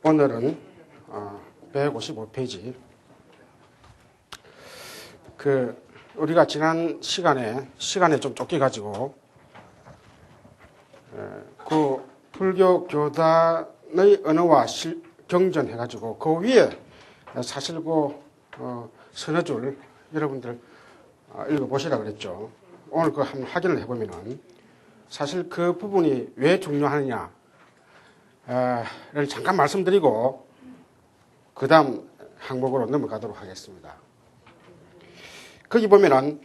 오늘은 155페이지. 우리가 지난 시간에 좀 쫓겨가지고 그 불교 교단의 언어와 경전해가지고 그 위에 사실 서너 줄 여러분들 읽어보시라 그랬죠. 오늘 한번 확인을 해보면은 사실 그 부분이 왜 중요하느냐를 잠깐 말씀드리고 그 다음 항목으로 넘어가도록 하겠습니다. 거기 보면은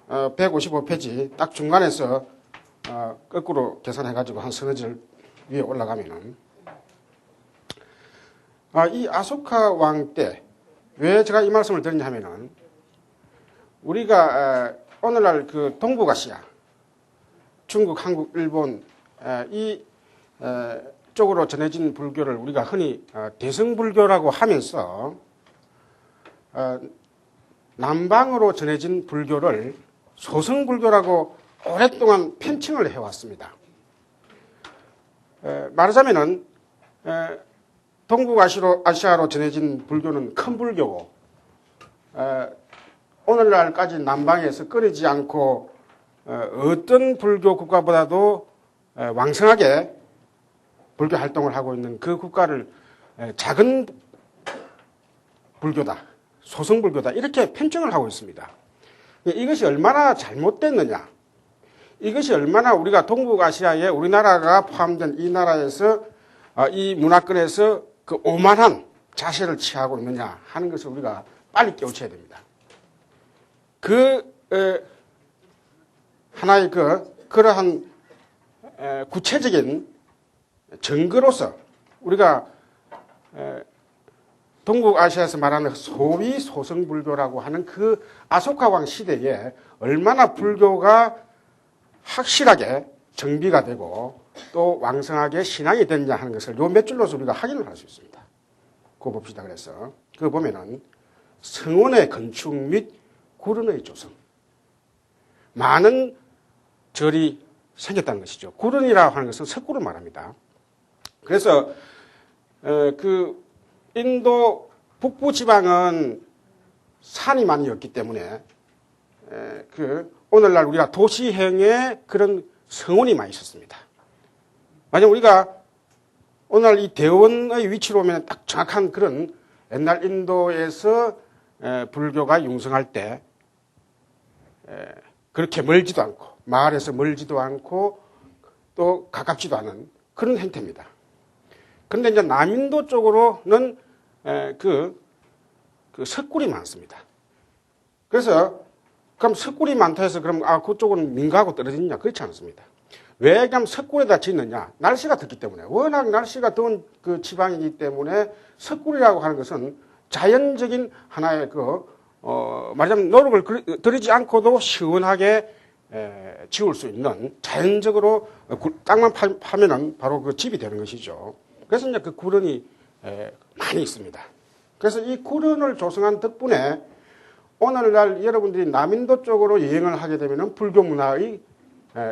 155페이지 딱 중간에서 거꾸로 계산해가지고 한 서너 줄 위에 올라가면은 이 아소카 왕 때 왜 제가 이 말씀을 드리냐 하면은 우리가 오늘날 그 동북아시아 중국, 한국, 일본 이 쪽으로 전해진 불교를 우리가 흔히 대승불교라고 하면서 남방으로 전해진 불교를 소승불교라고 오랫동안 편칭을 해왔습니다. 말하자면은 동북아시아로 전해진 불교는 큰 불교고 오늘날까지 남방에서 끊이지 않고 어떤 불교 국가보다도 왕성하게 불교 활동을 하고 있는 그 국가를 작은 불교다, 소승불교다 이렇게 편칭을 하고 있습니다. 이것이 얼마나 잘못됐느냐, 이것이 얼마나 우리가 동북아시아에 우리나라가 포함된 이 나라에서 이 문화권에서 그 오만한 자세를 취하고 있느냐 하는 것을 우리가 빨리 깨우쳐야 됩니다. 하나의 그러한 구체적인 증거로서 우리가 동북아시아에서 말하는 소위 소승불교라고 하는 그 아소카 왕 시대에 얼마나 불교가 확실하게 정비가 되고 또 왕성하게 신앙이 됐냐 하는 것을 요 몇 줄로서 우리가 확인을 할 수 있습니다. 그거 봅시다. 그래서 그거 보면은 성원의 건축 및 구른의 조성, 많은 절이 생겼다는 것이죠. 구른이라고 하는 것은 석굴을 말합니다. 그래서 그 인도 북부 지방은 산이 많이 없기 때문에 오늘날 우리가 도시형의 그런 성원이 많이 있었습니다. 만약 우리가 오늘날 이 대원의 위치로 오면 딱 정확한 그런 옛날 인도에서 불교가 융성할 때 그렇게 멀지도 않고 마을에서 멀지도 않고 또 가깝지도 않은 그런 형태입니다. 그런데 이제 남인도 쪽으로는 그 석굴이 많습니다. 그래서 그럼 석굴이 많다 해서 그럼 그쪽은 민가하고 떨어지느냐? 그렇지 않습니다. 왜 그럼 석굴에다 짓느냐? 날씨가 덥기 때문에, 워낙 날씨가 더운 그 지방이기 때문에 석굴이라고 하는 것은 자연적인 하나의 말하자면 노력을 들이지 않고도 시원하게 지을 수 있는 자연적으로 땅만 파면은 바로 그 집이 되는 것이죠. 그래서 이제 그 구른이 많이 있습니다. 그래서 이 구른을 조성한 덕분에 오늘날 여러분들이 남인도 쪽으로 여행을 하게 되면은 불교 문화의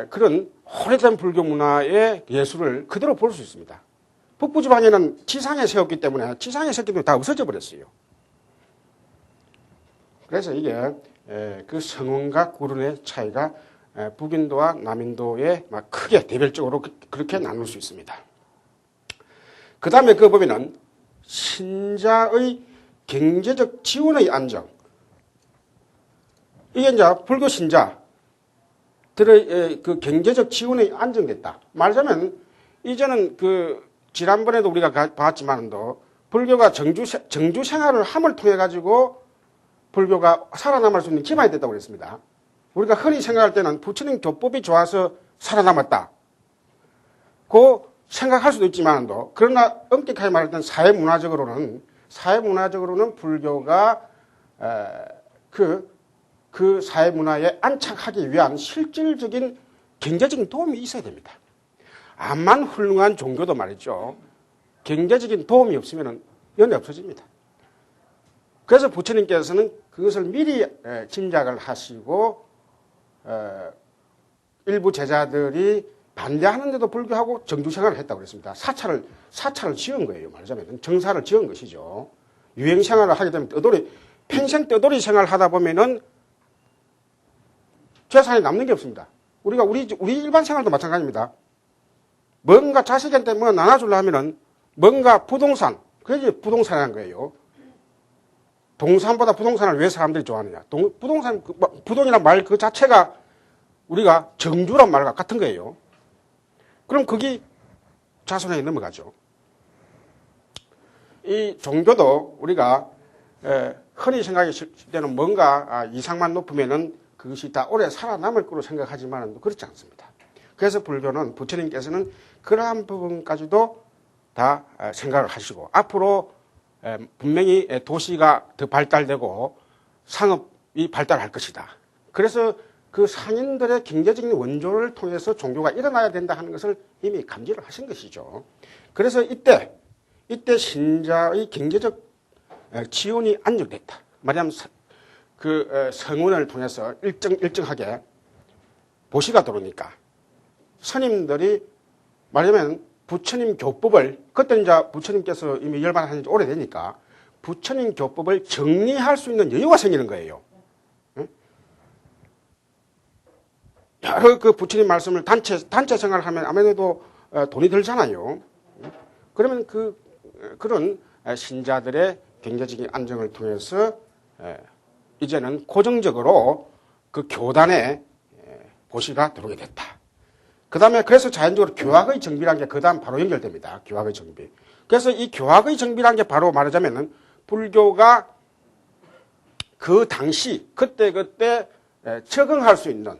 그런 오래된 불교 문화의 예술을 그대로 볼 수 있습니다. 북부 지방에는 지상에 세웠기 때문에 지상에 세웠기 때문에 다 없어져 버렸어요. 그래서 이게 그 성원과 구른의 차이가 북인도와 남인도에 막 크게 대별적으로 그렇게 나눌 수 있습니다. 그 다음에 그거 보면은 신자의 경제적 지원의 안정. 이게 이제 불교 신자들의 그 경제적 지원이 안정됐다. 말하자면 이제는 지난번에도 우리가 봤지만도 불교가 정주 생활을 함을 통해 가지고 불교가 살아남을 수 있는 기반이 됐다고 그랬습니다. 우리가 흔히 생각할 때는 부처님 교법이 좋아서 살아남았다. 그 생각할 수도 있지만도 그러나 엄격하게 말할 때는 사회문화적으로는 불교가 그 사회문화에 안착하기 위한 실질적인 경제적인 도움이 있어야 됩니다. 암만 훌륭한 종교도 말이죠. 경제적인 도움이 없으면 연애 없어집니다. 그래서 부처님께서는 그것을 미리 짐작을 하시고 일부 제자들이 반대하는데도 불구하고 정주 생활을 했다고 그랬습니다. 사찰을 지은 거예요. 말하자면 정사를 지은 것이죠. 유행 생활을 하게 되면 평생 떠돌이 생활을 하다 보면은 재산이 남는 게 없습니다. 우리 일반 생활도 마찬가지입니다. 뭔가 자식한테 뭐 나눠주려 하면은 뭔가 부동산, 그게 부동산이라는 거예요. 동산보다 부동산을 왜 사람들이 좋아하느냐. 부동이란 말 그 자체가 우리가 정주란 말과 같은 거예요. 그럼 그게 자손에 넘어가죠. 이 종교도 우리가 흔히 생각했을 때는 뭔가 이상만 높으면은 그것이 다 오래 살아남을 거로 생각하지만 그렇지 않습니다. 그래서 불교는 부처님께서는 그러한 부분까지도 다 생각을 하시고 앞으로 분명히 도시가 더 발달되고 상업이 발달할 것이다. 그래서 그 상인들의 경제적인 원조를 통해서 종교가 일어나야 된다 하는 것을 이미 감지를 하신 것이죠. 그래서 이때 신자의 경제적 지원이 안정됐다. 말하자면 그 성운을 통해서 일정하게 보시가 들어오니까 스님들이 말하자면 부처님 교법을 그때 이제 부처님께서 이미 열반하신 지 오래되니까 부처님 교법을 정리할 수 있는 여유가 생기는 거예요. 여러 그 부처님 말씀을 단체 생활을 하면 아무래도 돈이 들잖아요. 그러면 그런 신자들의 경제적인 안정을 통해서 이제는 고정적으로 그 교단에 보시가 들어오게 됐다. 그 다음에 그래서 자연적으로 교학의 정비라는 게 그 다음 바로 연결됩니다. 교학의 정비. 그래서 이 교학의 정비라는 게 바로 말하자면은 불교가 그 당시 그때 적응할 수 있는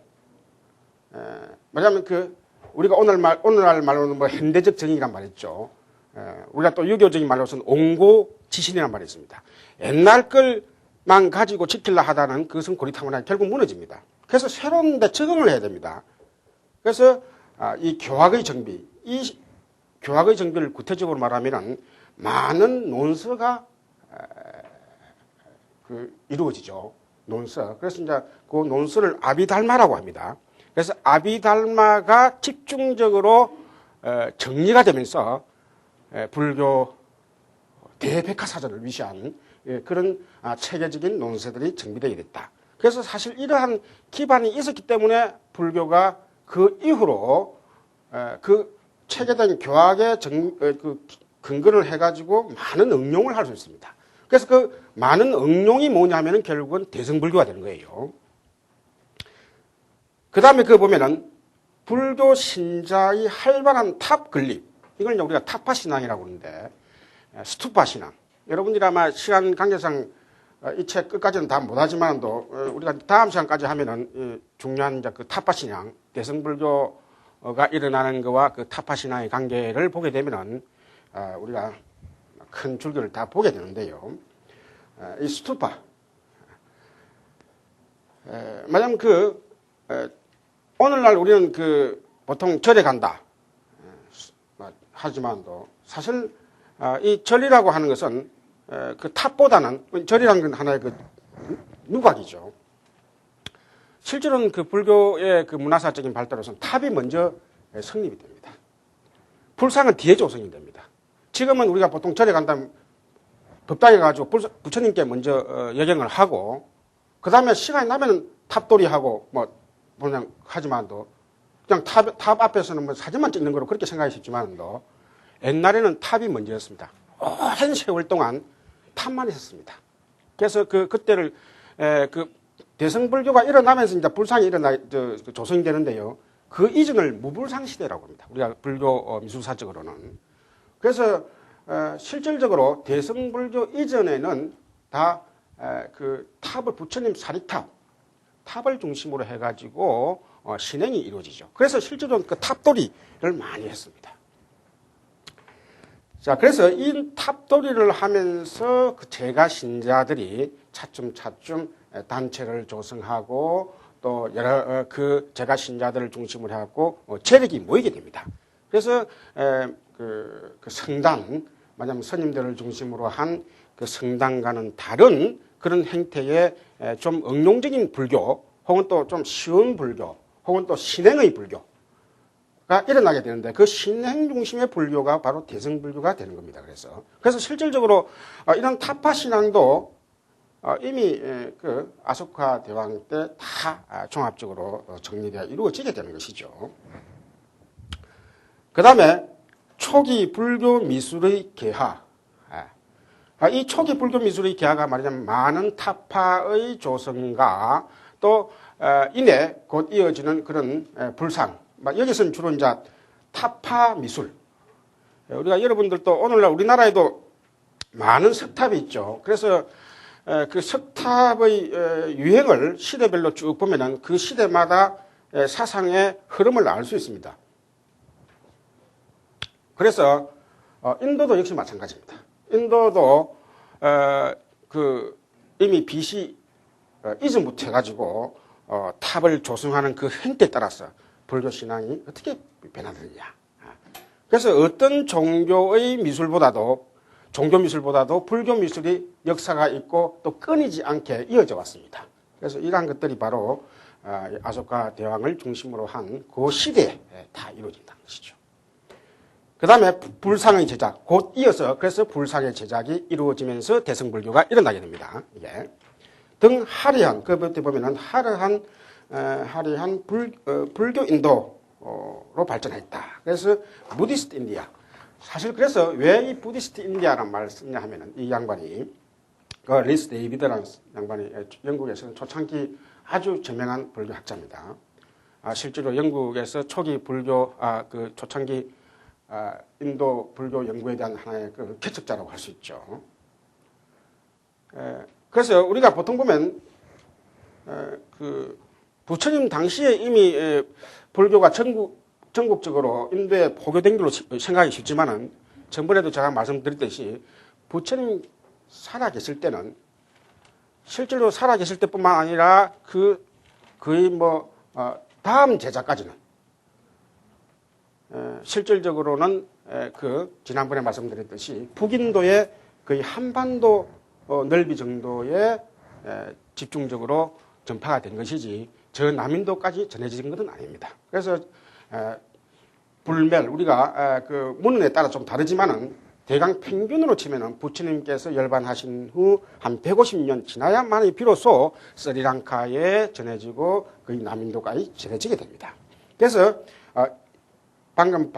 말하자면 우리가 오늘날 말로는 뭐 현대적 정의란 말이죠. 우리가 또 유교적인 말로서는 옹고지신이라는 말이 있습니다. 옛날 걸만 가지고 지키려 하다는 그것은 고리타분하게 결국 무너집니다. 그래서 새로운 데 적응을 해야 됩니다. 그래서 이 교학의 정비를 구체적으로 말하면은 많은 논서가 이루어지죠. 논서. 그래서 이제 그 논서를 아비달마라고 합니다. 그래서 아비달마가 집중적으로 정리가 되면서 불교 대백화사전을 위시한 그런 체계적인 논서들이 정비되게 됐다. 그래서 사실 이러한 기반이 있었기 때문에 불교가 그 이후로 그 체계된 교학의 근거를 해가지고 많은 응용을 할 수 있습니다. 그래서 그 많은 응용이 뭐냐면은 결국은 대승불교가 되는 거예요. 그 다음에 보면은 불교 신자의 활발한 탑 건립. 이걸 우리가 타파 신앙이라고 하는데, 스투파 신앙. 여러분들이 아마 시간 관계상 이 책 끝까지는 다 못하지만도 우리가 다음 시간까지 하면은 중요한 이제 그 타파 신앙, 대승불교가 일어나는 것과 그 타파 신앙의 관계를 보게 되면은 우리가 큰 줄기를 다 보게 되는데요. 이 스투파. 말하자면 오늘날 우리는 보통 절에 간다. 하지만도 사실 이 절이라고 하는 것은 그 탑보다는 절이라는 건 하나의 누각이죠. 실제로는 불교의 문화사적인 발달로서는 탑이 먼저 성립이 됩니다. 불상은 뒤에 조성이 됩니다. 지금은 우리가 보통 절에 간다면 법당에 가지고 부처님께 먼저 여경을 하고 그 다음에 시간이 나면 탑돌이하고 그냥 하지만도 그냥 탑 앞에서는 사진만 찍는 거로 그렇게 생각하셨지만도 옛날에는 탑이 먼저였습니다. 오랜 세월 동안 탑만 있었습니다. 그래서 그때를 대승불교가 일어나면서 이제 불상이 조성이 되는데요. 그 이전을 무불상 시대라고 합니다. 우리가 불교 미술사적으로는. 그래서 실질적으로 대승불교 이전에는 다 탑을 부처님 탑을 중심으로 해가지고 신행이 이루어지죠. 그래서 실제로 탑돌이를 많이 했습니다. 자, 그래서 이 탑돌이를 하면서 제가 신자들이 차츰 단체를 조성하고 또 여러 제가 신자들을 중심으로 해갖고 재력이 모이게 됩니다. 그래서 성당, 만약 스님들을 중심으로 한 성당과는 다른 그런 행태의 좀 응용적인 불교, 혹은 또 좀 쉬운 불교, 혹은 또 신행의 불교, 일어나게 되는데 그 신행 중심의 불교가 바로 대승불교가 되는 겁니다. 그래서 실질적으로 이런 타파 신앙도 이미 그 아소카 대왕 때 다 종합적으로 정리되어 이루어지게 되는 것이죠. 그 다음에 초기 불교 미술의 개화. 이 초기 불교 미술의 개화가 말하자면 많은 타파의 조성과 또 이내 곧 이어지는 그런 불상. 여기서는 주로 이제 타파 미술. 우리가 여러분들도 오늘날 우리나라에도 많은 석탑이 있죠. 그래서 그 석탑의 유행을 시대별로 쭉 보면은 그 시대마다 사상의 흐름을 알 수 있습니다. 그래서 인도도 역시 마찬가지입니다. 인도도 그 이미 BC 이전부터 해가지고 탑을 조성하는 그 행태에 따라서 불교 신앙이 어떻게 변화되느냐. 그래서 어떤 종교의 미술보다도 종교 미술보다도 불교 미술이 역사가 있고 또 끊이지 않게 이어져 왔습니다. 그래서 이러한 것들이 바로 아소카 대왕을 중심으로 한 그 시대에 다 이루어진다는 것이죠. 그 다음에 불상의 제작, 곧 이어서 그래서 불상의 제작이 이루어지면서 대승불교가 일어나게 됩니다. 이게 등 화려한, 그 밑에 보면은 화려한 불교 인도로 발전했다. 그래서 부디스트 인디아. 사실 그래서 왜 이 부디스트 인디아라는 말을 쓰냐 하면은 이 양반이 그 리스 데이비드라는 양반이 영국에서는 초창기 아주 저명한 불교 학자입니다. 실제로 영국에서 초기 불교 그 초창기 인도 불교 연구에 대한 하나의 그 개척자라고 할 수 있죠. 그래서 우리가 보통 보면 그 부처님 당시에 이미 불교가 전국적으로 인도에 포교된 걸로 생각이 쉽지만은 전번에도 제가 말씀드렸듯이 부처님 살아계실 때는 실제로 살아계실 때뿐만 아니라 거의 다음 제자까지는 실질적으로는 지난번에 말씀드렸듯이 북인도의 거의 한반도 넓이 정도에 집중적으로 전파가 된 것이지 저 남인도까지 전해진 것은 아닙니다. 그래서 불멸 우리가 그 문헌에 따라 좀 다르지만은 대강 평균으로 치면은 부처님께서 열반하신 후 한 150년 지나야만이 비로소 스리랑카에 전해지고 거의 남인도까지 전해지게 됩니다. 그래서 방금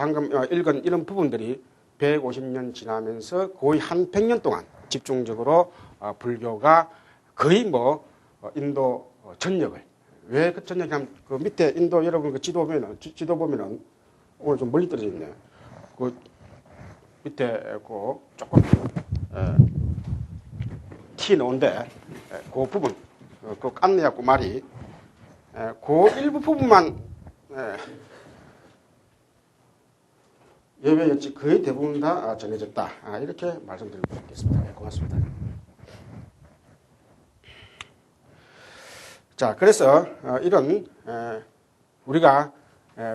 읽은 이런 부분들이 150년 지나면서 거의 한 100년 동안 집중적으로 불교가 거의 인도 전역을 왜 그 전역이 그 밑에 인도 여러분 그 지도 보면은 오늘 좀 멀리 떨어져 있네. 그 밑에 그 조금 티 나온데 그 부분 그 깐내하고 말이 그 일부 부분만 예외였지 거의 대부분 다 정해졌다. 이렇게 말씀드리고 싶겠습니다. 고맙습니다. 자, 그래서 이런 우리가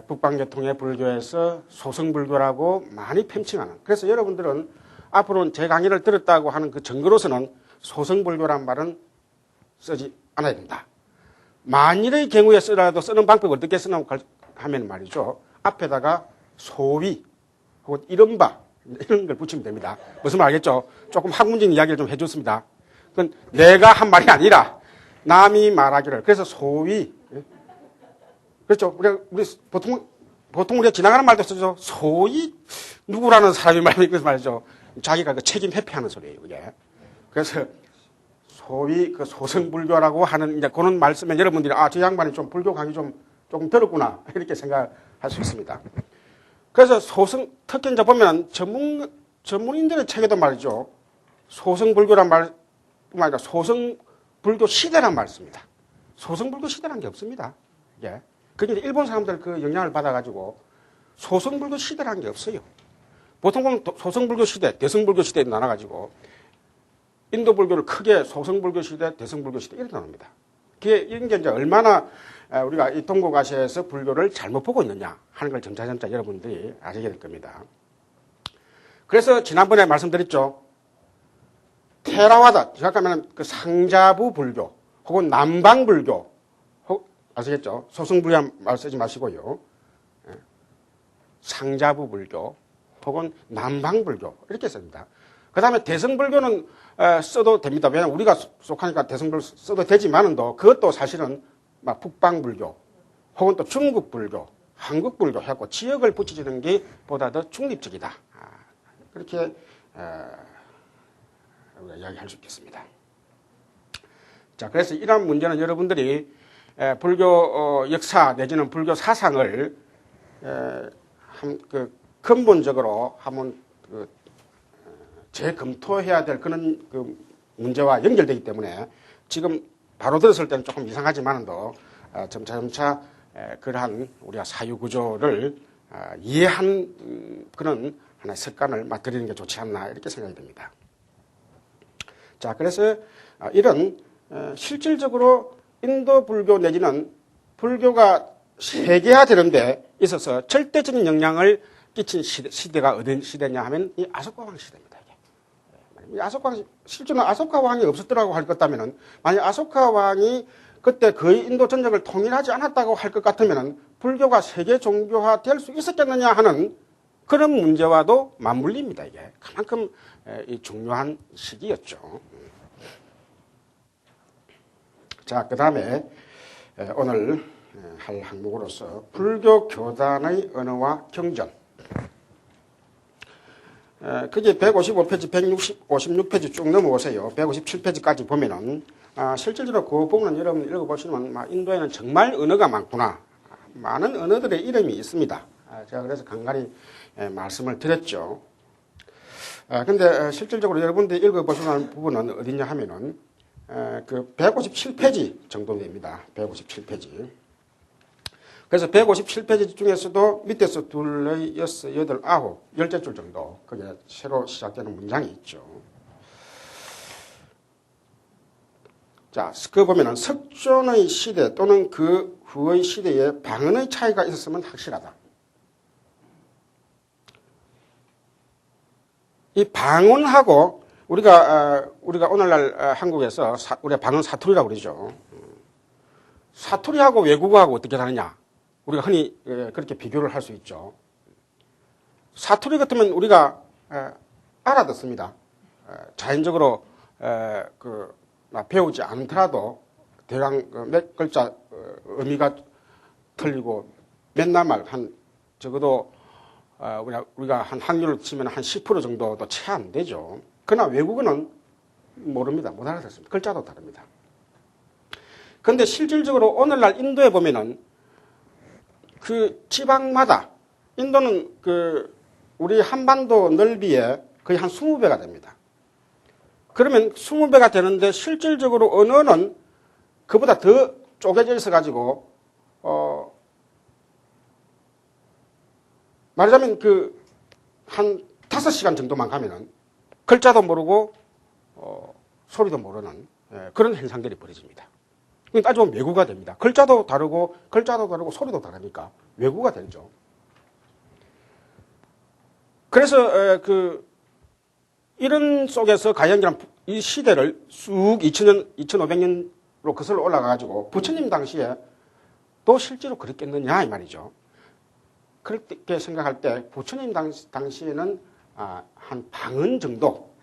북방계통의 불교에서 소승불교라고 많이 팽칭하는 그래서 여러분들은 앞으로는 제 강의를 들었다고 하는 그 증거로서는 소승불교란 말은 쓰지 않아야 된다. 만일의 경우에 쓰라도 쓰는 방법을 어떻게 쓰냐고 하면 말이죠. 앞에다가 소위 혹은 이른바 이런 걸 붙이면 됩니다. 무슨 말 알겠죠? 조금 학문적인 이야기를 좀 해줬습니다. 그건 내가 한 말이 아니라 남이 말하기를. 그래서 소위 그렇죠. 우리 보통 우리가 지나가는 말도 쓰죠. 소위 누구라는 사람이 말이죠. 자기가 그 책임 회피하는 소리예요. 그게. 그래서 소위 그 소승불교라고 하는 이제 그런 말 쓰면 여러분들이 저 양반이 좀 불교 강의 조금 들었구나 이렇게 생각할 수 있습니다. 그래서 특히 이제 보면 전문인들의 책에도 말이죠. 소승불교란 말뿐만 아니라 소승불교 시대란 말 씁니다. 소승불교 시대란 게 없습니다. 예. 그게 일본 사람들 그 영향을 받아가지고 소승불교 시대란 게 없어요. 보통 보면 소승불교 시대, 대승불교 시대에 나눠가지고 인도 불교를 크게 소승불교 시대, 대승불교 시대 이렇게 나눕니다. 이런 게 이제 얼마나 우리가 이 동국아시아에서 불교를 잘못 보고 있느냐 하는 걸 점차점차 여러분들이 아시게 될 겁니다. 그래서 지난번에 말씀드렸죠. 테라와다, 정확하면 그 상자부 불교 혹은 남방 불교 아시겠죠? 소승불교 말 쓰지 마시고요. 상자부 불교 혹은 남방불교 이렇게 씁니다. 그 다음에 대승불교는 써도 됩니다. 왜냐하면 우리가 속하니까 대승불교 써도 되지만은도 그것도 사실은 막 북방불교 혹은 또 중국불교, 한국불교 해갖고 지역을 붙이는 게 보다 더 중립적이다. 그렇게 우리가 이야기할 수 있겠습니다. 자, 그래서 이러한 문제는 여러분들이 불교 역사 내지는 불교 사상을 근본적으로 한번 재검토해야 될 그런 문제와 연결되기 때문에 지금 바로 들었을 때는 조금 이상하지만도 점차점차 그러한 우리가 사유구조를 이해한 그런 하나의 습관을 맛들이는 게 좋지 않나 이렇게 생각이 됩니다. 자, 그래서 이런 실질적으로 인도 불교 내지는 불교가 세계화되는 데 있어서 절대적인 영향을 끼친 시대가 어떤 시대냐 하면 이 아소카왕 시대입니다. 이게. 실제로는 아소카 왕이 없었더라고 할 것 같다면은, 만약 아소카 왕이 그때 거의 인도 전역을 통일하지 않았다고 할 것 같으면은 불교가 세계 종교화 될 수 있었겠느냐 하는 그런 문제와도 맞물립니다. 이게 그만큼 중요한 시기였죠. 자, 그 다음에 오늘 할 항목으로서 불교 교단의 언어와 경전. 그게 155페이지, 156페이지 쭉 넘어오세요. 157페이지까지 보면은 실질적으로 그 부분은 여러분 읽어보시면 인도에는 정말 언어가 많구나. 많은 언어들의 이름이 있습니다. 제가 그래서 간간히 말씀을 드렸죠. 근데 실질적으로 여러분들이 읽어보시는 부분은 어디냐 하면은 그 157페이지 정도 됩니다. 157페이지. 그래서 157페이지 중에서도 밑에서 둘, 여섯, 여덟, 아홉, 10줄 정도 그게 새로 시작되는 문장이 있죠. 자, 그 보면은 석존의 시대 또는 그 후의 시대에 방언의 차이가 있었으면 확실하다. 이 방언하고 우리가 오늘날 한국에서 우리가 방언 사투리라고 그러죠. 사투리하고 외국어하고 어떻게 다르냐? 우리가 흔히 그렇게 비교를 할 수 있죠. 사투리 같으면 우리가 알아듣습니다. 자연적으로 배우지 않더라도 대강 몇 글자 의미가 틀리고 몇날 말 적어도 우리가 한 확률을 치면 한 10% 정도도 채 안 되죠. 그러나 외국어는 모릅니다. 못 알아듣습니다. 글자도 다릅니다. 그런데 실질적으로 오늘날 인도에 보면은 그 지방마다 인도는 우리 한반도 넓이에 거의 한 20배가 됩니다. 그러면 20배가 되는데 실질적으로 언어는 그보다 더 쪼개져 있어 가지고 말하자면 한 5시간 정도만 가면은 글자도 모르고 소리도 모르는 그런 현상들이 벌어집니다. 따지면 외국어가 됩니다. 글자도 다르고 소리도 다르니까 외국어가 되죠. 그래서 이런 속에서 가연기란 이 시대를 쑥 2500년으로 거슬러 올라가가지고 부처님 당시에 또 실제로 그랬겠느냐 이 말이죠. 그렇게 생각할 때 부처님 당시에는 한 방언 정도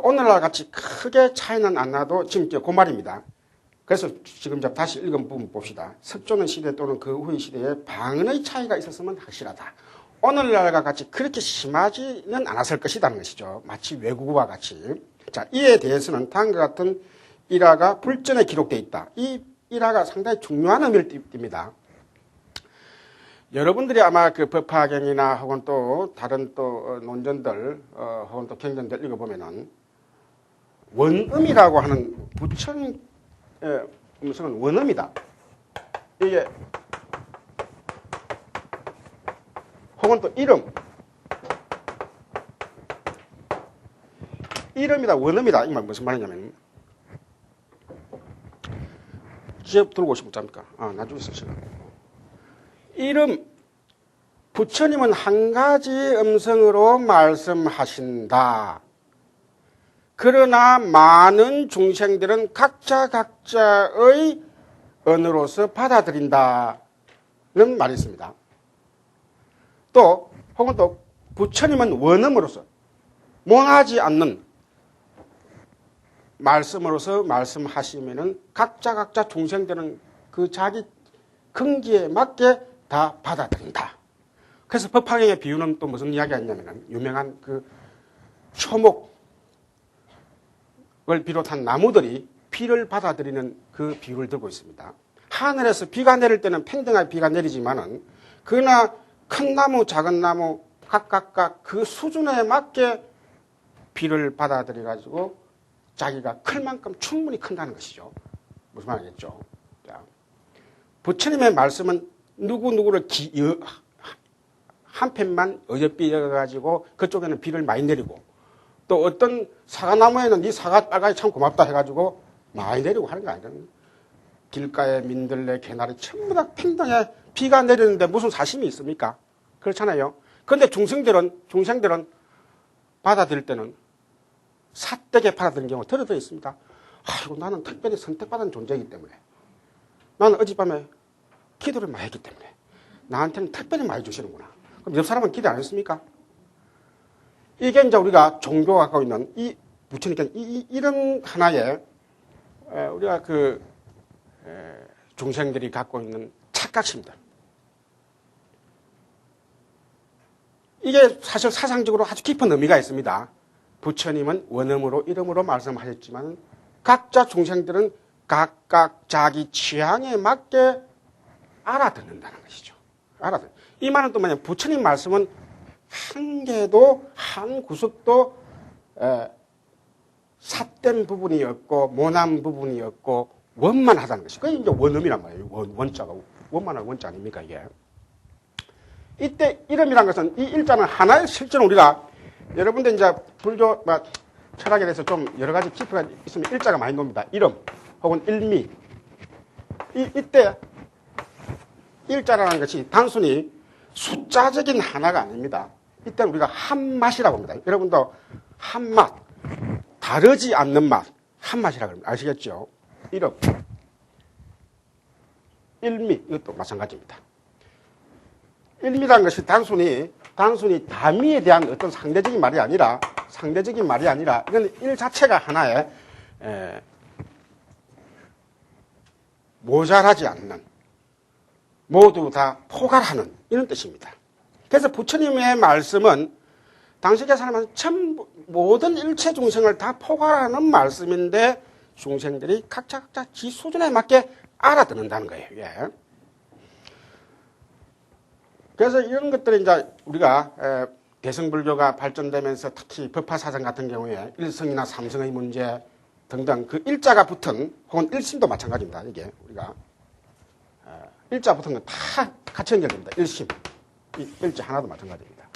오늘날 같이 크게 차이는 안 나도 지금 그 말입니다. 그래서 지금 다시 읽은 부분 봅시다. 석존의 시대 또는 그 후의 시대에 방언의 차이가 있었으면 확실하다. 오늘날과 같이 그렇게 심하지는 않았을 것이라는 것이죠. 마치 외국어와 같이. 자, 이에 대해서는 다음과 같은 일화가 불전에 기록되어 있다. 이 일화가 상당히 중요한 의미를 띱니다. 여러분들이 아마 법화경이나 혹은 또 다른 또 논전들 혹은 또 경전들 읽어보면은 원음이라고 하는 부처님 음성은 원음이다. 이게 혹은 또 이름이다, 원음이다. 이 말 무슨 말이냐면 지엽 들고 오시면 잡니까? 나중에 쓰시라. 이름 부처님은 한 가지 음성으로 말씀하신다. 그러나 많은 중생들은 각자의 언어로서 받아들인다는 말이 있습니다. 또 혹은 또 부처님은 원음으로서 모나지 않는 말씀으로서 말씀하시면은 각자 중생들은 그 자기 근기에 맞게 다 받아들인다. 그래서 법화경의 비유는 또 무슨 이야기가 있냐면은 유명한 그 초목을 비롯한 나무들이 비를 받아들이는 그 비유를 들고 있습니다. 하늘에서 비가 내릴 때는 팽팽하게 비가 내리지만은 그러나 큰 나무, 작은 나무 각각 그 수준에 맞게 비를 받아들여 가지고 자기가 클 만큼 충분히 큰다는 것이죠. 무슨 말이겠죠? 부처님의 말씀은 누구누구를 한 펜만 어여삐어 가지고 그쪽에는 비를 많이 내리고 또 어떤 사과나무에는 네 사과 빨간이 참 고맙다 해가지고 많이 내리고 하는 거 아니에요. 길가에 민들레, 개나리 전부 다 팽팽해 비가 내리는데 무슨 사심이 있습니까? 그렇잖아요. 그런데 중생들은 받아들일 때는 삿되게 받아들이는 경우가 더러 있습니다. 아이고, 나는 특별히 선택받은 존재이기 때문에 나는 어젯밤에 기도를 많이 했기 때문에 나한테는 특별히 많이 주시는구나. 그럼 옆 사람은 기도 안 했습니까? 이게 이제 우리가 종교가 갖고 있는 이 부처님께 이런 하나의 우리가 중생들이 갖고 있는 착각심들. 이게 사실 사상적으로 아주 깊은 의미가 있습니다. 부처님은 원음으로 이름으로 말씀하셨지만 각자 중생들은 각각 자기 취향에 맞게 알아듣는다는 것이죠. 이 말은 또 뭐냐면 부처님 말씀은 한 개도 한 구석도 삿된 부분이 없고 모난 부분이 없고 원만하다는 것이. 그게 이제 원음이란 말이에요. 원자가 원만한 원자 아닙니까 이게. 이때 이름이란 것은 이 일자는 하나의 실제로 우리가 여러분들 이제 불교 철학에 대해서 좀 여러 가지 깊이가 있으면 일자가 많이 나옵니다. 이름 혹은 일미. 이때 일자라는 것이 단순히 숫자적인 하나가 아닙니다. 이때는 우리가 한맛이라고 합니다. 여러분도 한맛, 다르지 않는 맛, 한맛이라고 합니다. 아시겠죠? 이름, 일미, 이것도 마찬가지입니다. 일미라는 것이 단순히 다미에 대한 어떤 상대적인 말이 아니라 이건 일 자체가 하나의 모자라지 않는 모두 다 포괄하는 이런 뜻입니다. 그래서 부처님의 말씀은 당시 계산하면 전부 모든 일체 중생을 다 포괄하는 말씀인데 중생들이 각자 지 수준에 맞게 알아듣는다는 거예요. 이게. 그래서 이런 것들이 이제 우리가 대승불교가 발전되면서 특히 법화사상 같은 경우에 일성이나 삼성의 문제 등등 그 일자가 붙은 혹은 일심도 마찬가지입니다. 이게 우리가 일자 붙은 건 다 같이 연결됩니다. 일심. 이 일자 하나도 마찬가지입니다.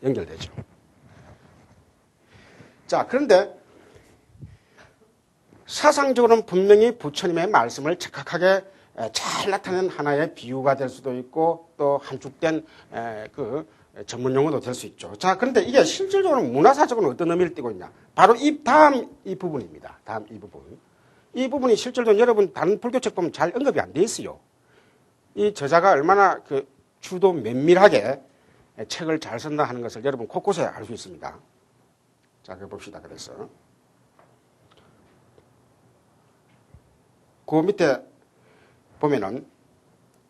연결되죠. 자, 그런데 사상적으로는 분명히 부처님의 말씀을 적확하게 잘 나타내는 하나의 비유가 될 수도 있고 또 함축된 그 전문 용어도 될 수 있죠. 자, 그런데 이게 실질적으로 문화사적으로는 어떤 의미를 띠고 있냐? 바로 다음 이 부분입니다. 다음 이 부분. 이 부분이 실질적으로 여러분 다른 불교책 보면 잘 언급이 안 돼 있어요. 이 저자가 얼마나 그 주도 면밀하게 책을 잘 쓴다 하는 것을 여러분 곳곳에 알 수 있습니다. 자, 그래 봅시다. 그래서 그 밑에 보면은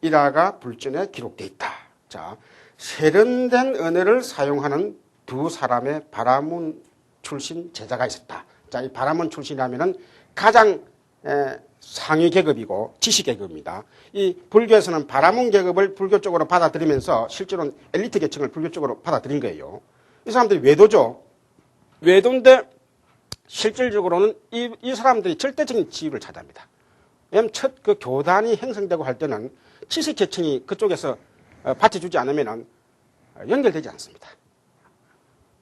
일화가 불전에 기록되어 있다. 자, 세련된 언어를 사용하는 두 사람의 바라문 출신 제자가 있었다. 자, 이 바라문 출신이라면은 가장 상위 계급이고 지식 계급입니다. 이 불교에서는 바라문 계급을 불교 쪽으로 받아들이면서 실제로는 엘리트 계층을 불교 쪽으로 받아들인 거예요. 이 사람들이 외도죠. 외도인데 실질적으로는 이 사람들이 절대적인 지위를 차지합니다. 왜냐하면 첫 그 교단이 형성되고 할 때는 지식 계층이 그쪽에서 받쳐주지 않으면 연결되지 않습니다.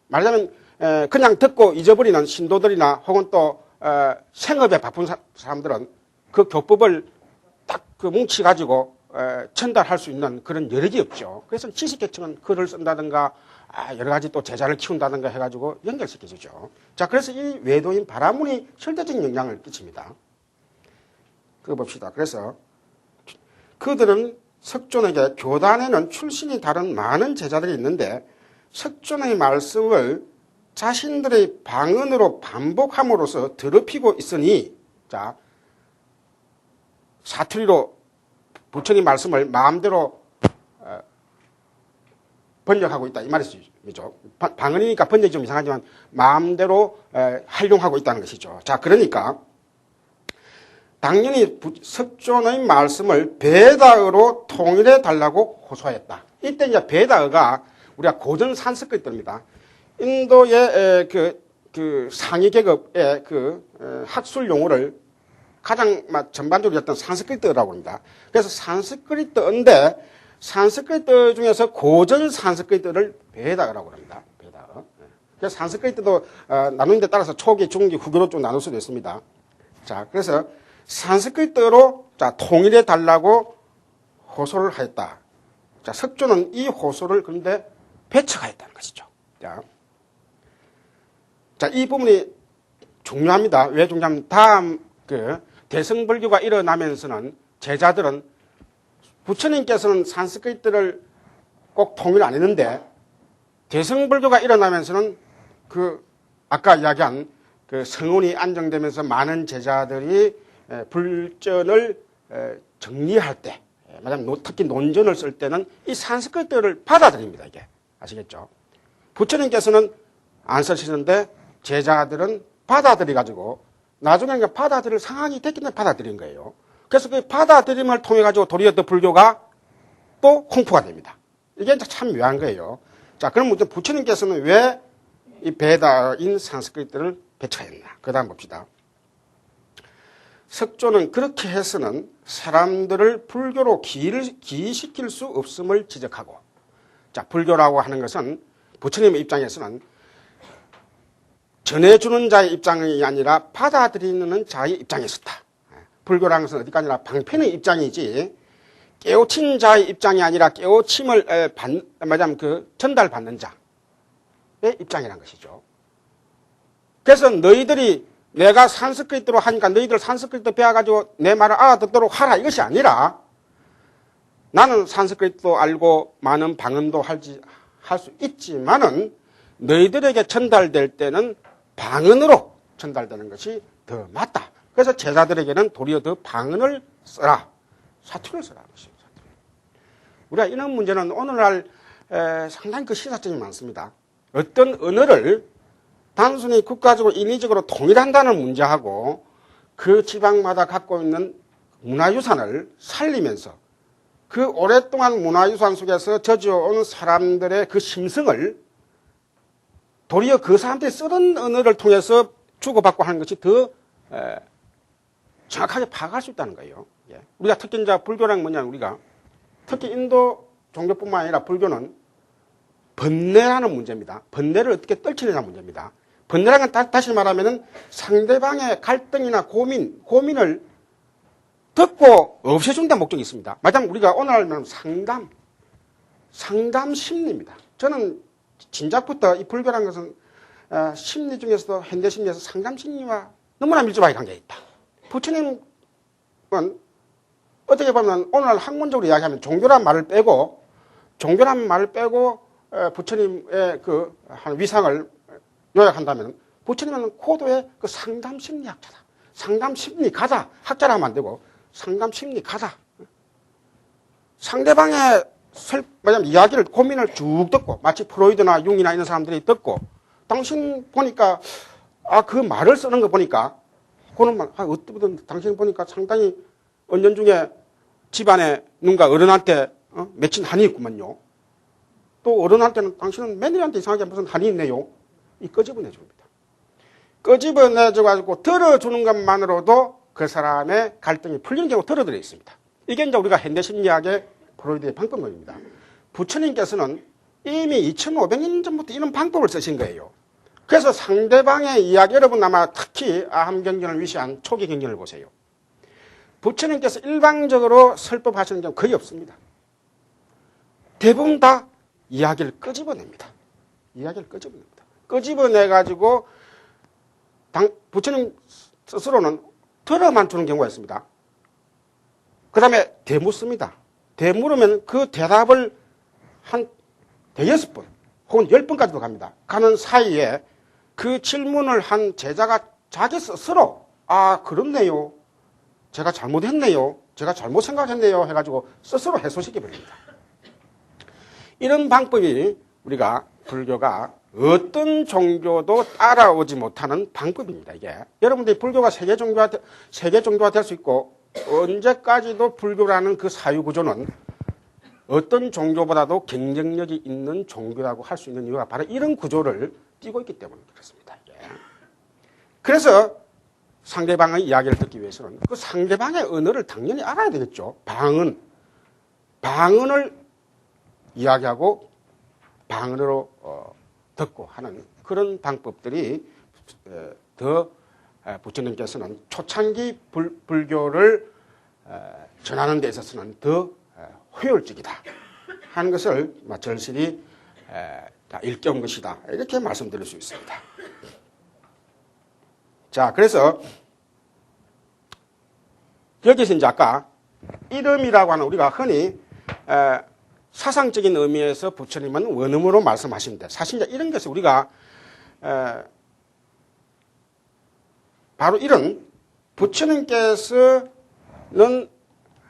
말하자면 그냥 듣고 잊어버리는 신도들이나 혹은 또 생업에 바쁜 사람들은 그 교법을 딱 그 뭉치가지고 전달할 수 있는 그런 여력이 없죠. 그래서 지식 계층은 글을 쓴다든가 여러 가지 또 제자를 키운다든가 해가지고 연결시켜주죠. 자, 그래서 이 외도인 바라문이 절대적인 영향을 끼칩니다. 그거 봅시다. 그래서 그들은 석존에게 교단에는 출신이 다른 많은 제자들이 있는데 석존의 말씀을 자신들의 방언으로 반복함으로써 더럽히고 있으니, 자, 사투리로 부처님 말씀을 마음대로 번역하고 있다 이 말이죠. 방언이니까 번역이 좀 이상하지만 마음대로 활용하고 있다는 것이죠. 자, 그러니까 당연히 석존의 말씀을 베다어로 통일해 달라고 호소했다. 이때 이제 베다어가 우리가 고전 산스크리트입니다. 인도의 그 상위 계급의 학술 용어를 가장 전반적으로 했던 산스크리트라고 합니다. 그래서 산스크리트인데 산스크리트 중에서 고전 산스크리트를 베다어라고 합니다. 베다어. 그래서 산스크리트도 나누는 데 따라서 초기, 중기, 후기로 좀 나눌 수도 있습니다. 자, 그래서 산스크리트로 자, 통일해 달라고 호소를 하였다. 자, 석조는 이 호소를 그런데 배척하였다는 것이죠. 자, 이 부분이 중요합니다. 왜 중요하면 다음 대승불교가 일어나면서는 제자들은 부처님께서는 산스크리트를 꼭 통일 안 했는데 대승불교가 일어나면서는 아까 이야기한 성운이 안정되면서 많은 제자들이 불전을 정리할 때, 특히 논전을 쓸 때는 이 산스크리트를 받아들입니다. 이게 아시겠죠? 부처님께서는 안 쓰시는데 제자들은 받아들여가지고 나중에 받아들일 상황이 됐기 때문에 받아들인 거예요. 그래서 그 받아들임을 통해 가지고 도리어 더 불교가 또 홍포가 됩니다. 이게 참 묘한 거예요. 자, 그럼 부처님께서는 왜 이 베다인 산스크리트를 배척했나? 그 다음 봅시다. 석조는 그렇게 해서는 사람들을 불교로 기이시킬 수 없음을 지적하고, 자, 불교라고 하는 것은 부처님의 입장에서는 전해주는 자의 입장이 아니라 받아들이는 자의 입장에 있었다. 불교라는 것은 어디까지나 방편의 입장이지 깨우친 자의 입장이 아니라 깨우침을 전달받는 자의 입장이라는 것이죠. 그래서 너희들이 내가 산스크리트로 하니까 너희들 산스크리트 배워가지고 내 말을 알아듣도록 하라 이것이 아니라 나는 산스크리트도 알고 많은 방언도 할 수 있지만은 너희들에게 전달될 때는 방언으로 전달되는 것이 더 맞다. 그래서 제자들에게는 도리어 더 방언을 써라. 사투리를 써라. 우리가 이런 문제는 오늘날 상당히 시사점이 많습니다. 어떤 언어를 단순히 국가적으로 인위적으로 통일한다는 문제하고 그 지방마다 갖고 있는 문화유산을 살리면서 그 오랫동안 문화유산 속에서 젖어온 사람들의 그 심성을 도리어 그 사람들이 쓰는 언어를 통해서 주고받고 하는 것이 더 정확하게 파악할 수 있다는 거예요. 우리가 특히 이제 불교란 뭐냐, 우리가 특히 인도 종교뿐만 아니라 불교는 번뇌라는 문제입니다. 번뇌를 어떻게 떨치느냐 문제입니다. 번뇌라는 건 다시 말하면은 상대방의 갈등이나 고민을 듣고 없애준다는 목적이 있습니다. 말하자면 우리가 오늘 상담 심리입니다. 저는 진작부터 이 불교라는 것은 심리 중에서도 현대 심리에서 상담 심리와 너무나 밀접하게 관계가 있다. 부처님은 어떻게 보면 오늘 학문적으로 이야기하면 종교란 말을 빼고 부처님의 한 위상을 요약한다면 부처님은 고도의 상담 심리학자다. 상담 심리가다. 학자라 하면 안 되고 상담 심리가다. 상대방의 이야기를, 고민을 쭉 듣고, 마치 프로이드나 융이나 이런 사람들이 듣고, 당신 보니까, 그 말을 쓰는 거 보니까, 그는 어떻게든 당신 보니까 상당히 은연중에 집안에 누군가 어른한테 맺힌 한이 있구만요. 또 어른한테는 당신은 며느리한테 이상하게 무슨 한이 있네요. 이 끄집어내줍니다. 끄집어내줘가지고 들어주는 것만으로도 그 사람의 갈등이 풀리는 경우가 들어들어 있습니다. 이게 이제 우리가 현대심리학의 프로이드의 방법론입니다. 부처님께서는 이미 2500년 전부터 이런 방법을 쓰신 거예요. 그래서 상대방의 이야기, 여러분 아마 특히 아함경전을 위시한 초기 경전을 보세요. 부처님께서 일방적으로 설법하시는 경우 거의 없습니다. 대부분 다 이야기를 끄집어냅니다. 끄집어내가지고 부처님 스스로는 들어만 주는 경우가 있습니다. 그 다음에 대묻습니다. 되물으면 그 대답을 한 대여섯 번 혹은 10번까지도 갑니다. 가는 사이에 그 질문을 한 제자가 자기 스스로 그렇네요. 제가 잘못했네요. 제가 잘못 생각했네요. 해가지고 스스로 해소시켜 버립니다. 이런 방법이 우리가 불교가 어떤 종교도 따라오지 못하는 방법입니다. 이게 여러분들이 불교가 세계 종교가 될 수 있고 언제까지도 불교라는 그 사유구조는 어떤 종교보다도 경쟁력이 있는 종교라고 할 수 있는 이유가 바로 이런 구조를 띠고 있기 때문에 그렇습니다. 그래서 상대방의 이야기를 듣기 위해서는 그 상대방의 언어를 당연히 알아야 되겠죠. 방언을 이야기하고 방언으로 듣고 하는 그런 방법들이 더 부처님께서는 초창기 불교를 전하는 데 있어서는 더 효율적이다 하는 것을 절실히 다 일깨운 것이다. 이렇게 말씀드릴 수 있습니다. 자, 그래서 여기서 이제 아까 이름이라고 하는 우리가 흔히 사상적인 의미에서 부처님은 원음으로 말씀하십니다. 사실 이제 이런 것을 우리가 바로 이런 부처님께서는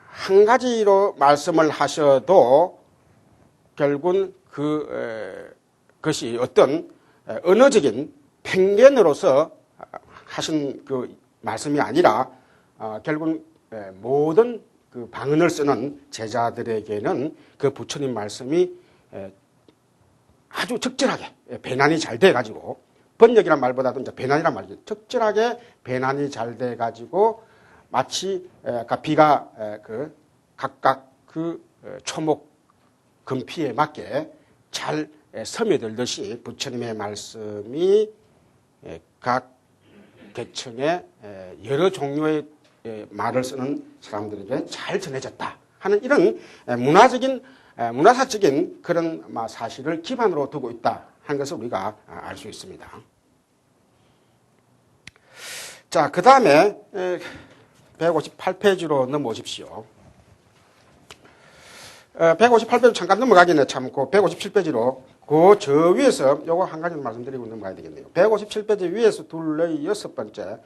한 가지로 말씀을 하셔도 결국은 그것이 어떤 언어적인 편견으로서 하신 그 말씀이 아니라 결국은 모든 그 방언을 쓰는 제자들에게는 그 부처님 말씀이 아주 적절하게 배난이 잘 돼가지고 번역이란 말보다도 이제 배난이란 말이죠. 적절하게 배난이 잘 돼가지고 마치 비가 각각 그 초목 금피에 맞게 잘 스며들듯이 부처님의 말씀이 각 계층의 여러 종류의 말을 쓰는 사람들에게 잘 전해졌다 하는 이런 문화사적인 그런 사실을 기반으로 두고 있다 하는 것을 우리가 알 수 있습니다. 자, 그 다음에 158페이지로 넘어오십시오. 158페이지 잠깐 넘어가기는 참고 157페이지로 그 저 위에서 요거 한 가지 말씀드리고 넘어가야 되겠네요. 157페이지 위에서 둘레 여섯 번째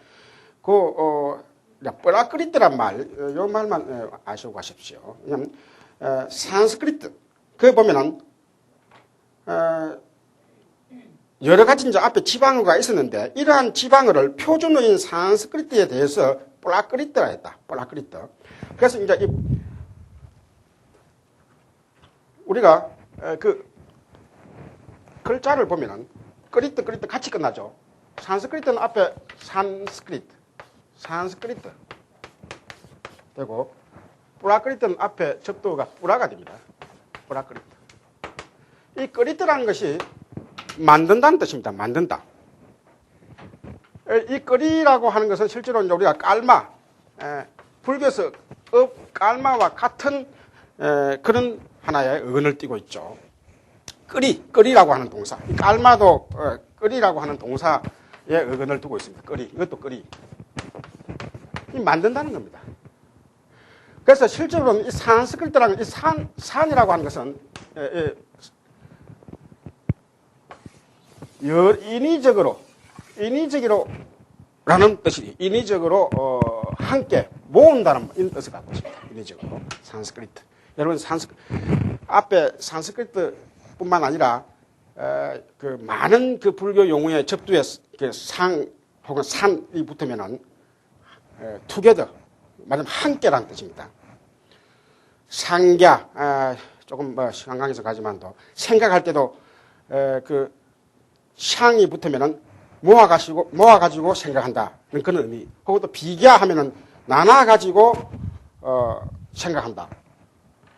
뻘라크리트란 말, 요 말만 아시고 가십시오. 왜냐면 산스크리트 그 보면은 여러 가지 이제 앞에 지방어가 있었는데 이러한 지방어를 표준어인 산스크리트에 대해서 뻘라크리트라 했다. 뻘라크리트. 그래서 이제 우리가 그 글자를 보면은 크리트 같이 끝나죠. 산스크리트는 앞에 산스크리트 되고 뿔라크리트는 앞에 접두어가 뿔라가 됩니다. 뿔라크리트. 이 크리트라는 것이 만든다는 뜻입니다. 만든다. 이 끓이라고 하는 것은 실제로 이제 우리가 깔마, 불교에서 깔마와 같은 그런 하나의 어근을 띠고 있죠. 끓이라고 하는 동사. 깔마도 끓이라고 하는 동사의 어근을 두고 있습니다. 이것도 끓이. 이 만든다는 겁니다. 그래서 실제로는 이 산스크리트라는 이 산이라고 하는 것은 인위적으로라는 뜻이 인위적으로 함께 모은다는 이런 뜻을 갖고 있습니다. 인위적으로 산스크리트. 여러분 앞에 산스크리트뿐만 아니라 그 많은 그 불교 용어의 접두에 그 상 혹은 산이 붙으면은 투게더 말하면 함께라는 뜻입니다. 상갸 조금 시간 관계에서 가지만도 생각할 때도 그 샹이 붙으면은 모아가지고 생각한다. 그런 의미. 혹은 또 비갸하면은 나눠가지고 생각한다.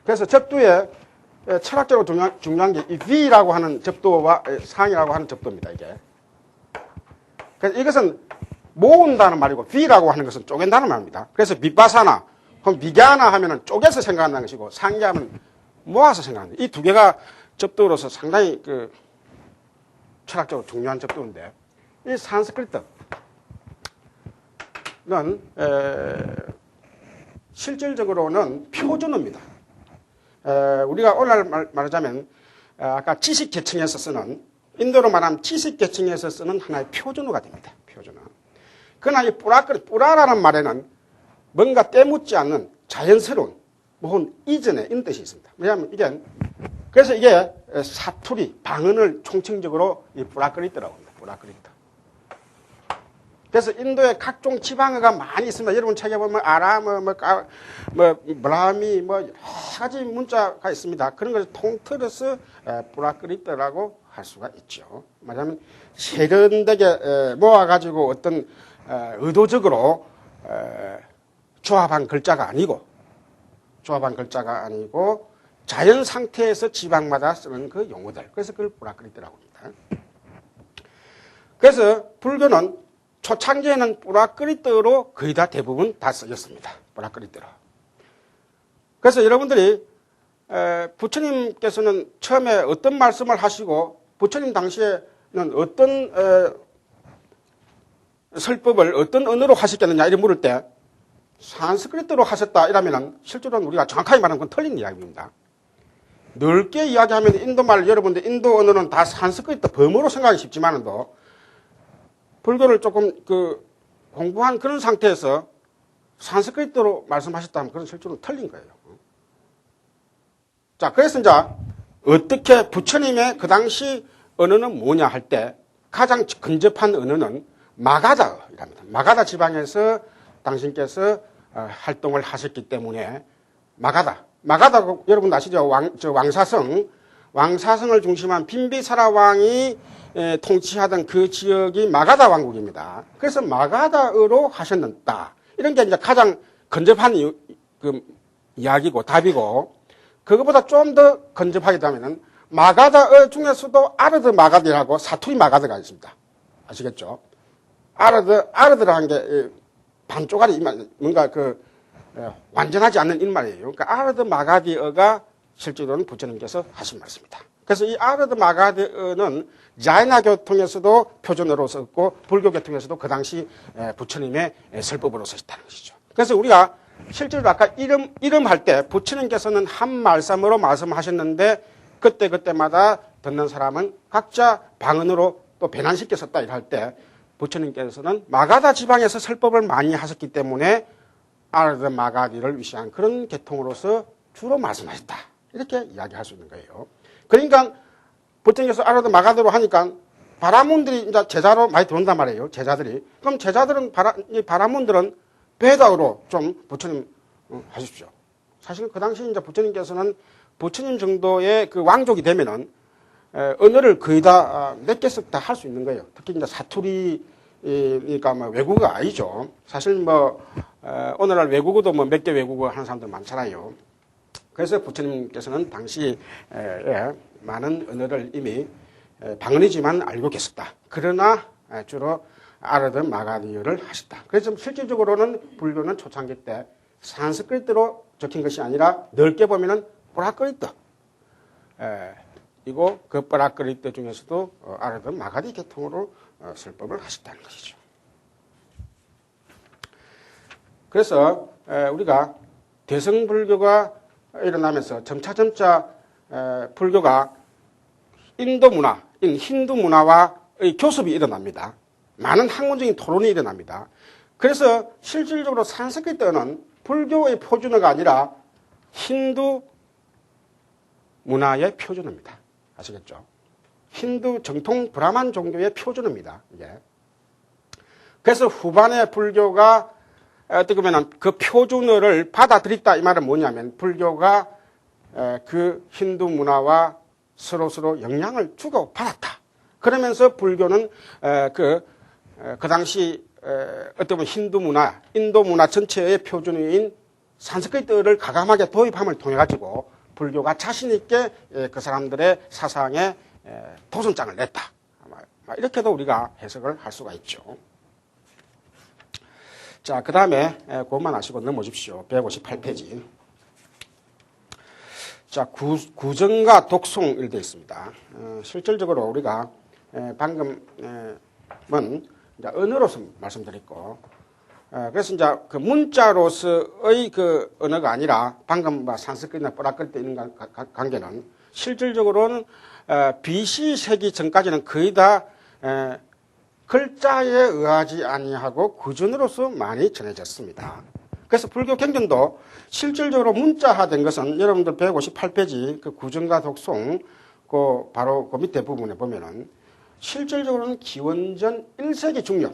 그래서 접두에 철학적으로 중요한 게 이 V라고 하는 접두와 상이라고 하는 접두입니다. 이게. 그래서 이것은 모은다는 말이고 V라고 하는 것은 쪼갠다는 말입니다. 그래서 비파사나 혹은 비갸나 하면은 쪼개서 생각한다는 것이고 상갸하면 모아서 생각한다. 이 두 개가 접두로서 상당히 그 철학적으로 중요한 접두인데 이 산스크리트는 실질적으로는 표준어입니다. 우리가 오늘날 말하자면 아까 지식계층에서 쓰는 인도로 말하면 지식계층에서 쓰는 하나의 표준어가 됩니다. 표준어. 그러나 이 뿌라라는 말에는 뭔가 때묻지 않는 자연스러운 혹은 이전에 이런 뜻이 있습니다. 왜냐하면 그래서 이게 사투리, 방언을 총칭적으로 이 뿌라그리트라고 합니다. 뿌라그리트. 그래서 인도에 각종 지방어가 많이 있습니다. 여러분 책에 보면 아람, 브라미, 여러 가지 문자가 있습니다. 그런 것을 통틀어서 뿌라그리트라고 할 수가 있죠. 말하자면 세련되게 모아가지고 어떤 의도적으로 조합한 글자가 아니고 자연 상태에서 지방마다 쓰는 그 용어들. 그래서 그걸 뿌라그리트라고 합니다. 그래서 불교는 초창기에는 뿌라그리트로 거의 다 대부분 다 쓰였습니다. 뿌라그리트로. 그래서 여러분들이 부처님께서는 처음에 어떤 말씀을 하시고 부처님 당시에는 어떤 설법을 어떤 언어로 하셨겠느냐 이렇게 물을 때 산스크리트로 하셨다 이러면은 실제로는 우리가 정확하게 말하면 그건 틀린 이야기입니다. 넓게 이야기하면 인도말 여러분들 인도 언어는 다 산스크리트 범어로 생각하기 쉽지만은도 불교를 조금 공부한 그런 상태에서 산스크리트로 말씀하셨다면 그건 실제로 틀린 거예요. 자, 그래서 이제 어떻게 부처님의 그 당시 언어는 뭐냐 할 때 가장 근접한 언어는 마가다입니다. 마가다 지방에서 당신께서 활동을 하셨기 때문에 마가다 여러분 아시죠? 왕사성을 중심한 빈비사라 왕이 통치하던 그 지역이 마가다 왕국입니다. 그래서 마가다어로 하셨는다. 이런 게 이제 가장 근접한 이야기고 답이고, 그것보다 좀 더 근접하게 되면은 마가다어 중에서도 아르드 마가디라고 사투리 마가드가 있습니다. 아시겠죠? 아르드라는 게 반쪽알이 뭔가 완전하지 않는 일말이에요. 그러니까 아르드 마가디어가 실제로는 부처님께서 하신 말씀입니다. 그래서 이 아르드 마가디어는 자이나 교통에서도 표준어로 썼고 불교 교통에서도 그 당시 부처님의 설법으로 쓰셨다는 것이죠. 그래서 우리가 실제로 아까 이름 할 때 부처님께서는 한 말씀으로 말씀하셨는데 그때마다 듣는 사람은 각자 방언으로 또 변환시켜 썼다 이럴 때 부처님께서는 마가다 지방에서 설법을 많이 하셨기 때문에 아르드 마가디를 위시한 그런 계통으로서 주로 말씀하셨다. 이렇게 이야기할 수 있는 거예요. 그러니까 부처님께서 아르드 마가디로 하니까 바라문들이 이제 제자로 많이 들어온단 말이에요. 제자들이. 그럼 제자들은 이 바라문들은 베다어로 좀 부처님 하십시오. 사실 그 당시 이제 부처님께서는 부처님 정도의 그 왕족이 되면은 언어를 거의 다 몇 개씩 다 할 수 있는 거예요. 특히 이제 사투리니까 외국어가 아니죠. 사실 오늘날 외국어도 몇 개 외국어 하는 사람들 많잖아요. 그래서 부처님께서는 당시에 많은 언어를 이미 방언이지만 알고 계셨다. 그러나 주로 아르드 마가디어를 하셨다. 그래서 실질적으로는 불교는 초창기 때 산스크리트로 적힌 것이 아니라 넓게 보면은 뿌라그리트. 이고 그 뿌라그리트 중에서도 아르드 마가디 계통으로 설법을 하셨다는 것이죠. 그래서 우리가 대승불교가 일어나면서 점차 불교가 인도 문화, 힌두 문화와의 교섭이 일어납니다. 많은 학문적인 토론이 일어납니다. 그래서 실질적으로 산스크리트어는 불교의 표준어가 아니라 힌두 문화의 표준어입니다. 아시겠죠? 힌두 정통 브라만 종교의 표준어입니다. 이게. 그래서 후반에 불교가 어떻게 보면 그 표준어를 받아들였다 이 말은 뭐냐면 불교가 그 힌두 문화와 서로 영향을 주고 받았다. 그러면서 불교는 그 당시 어떻게 보면 힌두 문화, 인도 문화 전체의 표준어인 산스크리트어를 가감하게 도입함을 통해 가지고 불교가 자신 있게 그 사람들의 사상에 도전장을 냈다. 이렇게도 우리가 해석을 할 수가 있죠. 자, 그 다음에 그것만 아시고 넘어주십시오. 158페이지. 자, 구정과 독송 이렇게 되어 있습니다. 실질적으로 우리가 방금은 언어로서 말씀드렸고, 그래서 이제 그 문자로서의 그 언어가 아니라 방금 산스크리트나 뿌라크리트 있는 관계는 실질적으로는 BC 세기 전까지는 거의 다 글자에 의하지 아니하고 구전으로서 많이 전해졌습니다. 그래서 불교 경전도 실질적으로 문자화된 것은 여러분들 158페이지 그 구전과 독송 바로 그 밑에 부분에 보면은 실질적으로는 기원전 1세기 중엽.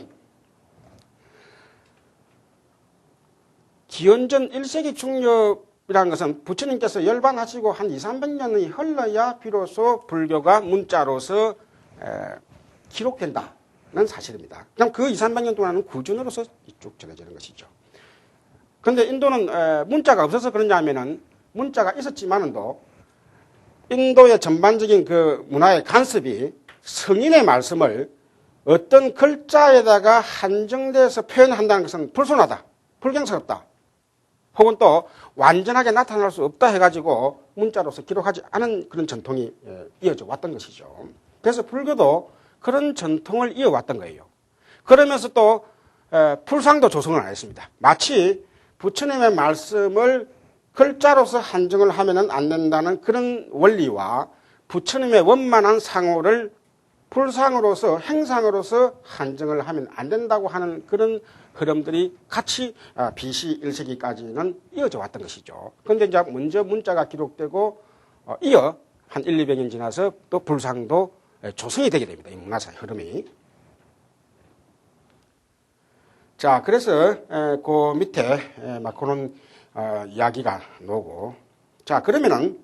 기원전 1세기 중엽이라는 것은 부처님께서 열반하시고 한 200~300년이 흘러야 비로소 불교가 문자로서 기록된다는 사실입니다. 그럼 그 200~300년 동안은 구전으로서 쭉 전해지는 것이죠. 그런데 인도는 문자가 없어서 그러냐 하면은 문자가 있었지만은도 인도의 전반적인 그 문화의 간섭이 성인의 말씀을 어떤 글자에다가 한정돼서 표현한다는 것은 불손하다, 불경스럽다, 혹은 또 완전하게 나타날 수 없다 해가지고 문자로서 기록하지 않은 그런 전통이 이어져 왔던 것이죠. 그래서 불교도 그런 전통을 이어왔던 거예요. 그러면서 또 풀상도 조성을 안 했습니다. 마치 부처님의 말씀을 글자로서 한정을 하면 안 된다는 그런 원리와 부처님의 원만한 상호를 풀상으로서 행상으로서 한정을 하면 안 된다고 하는 그런 흐름들이 같이 BC 1세기까지는 이어져 왔던 것이죠. 그런데 이제 먼저 문자가 기록되고 이어 한 100~200년 지나서 또 불상도 조성이 되게 됩니다. 이 문화사 흐름이. 자, 그래서 그 밑에 막 그런 이야기가 나오고, 자, 그러면은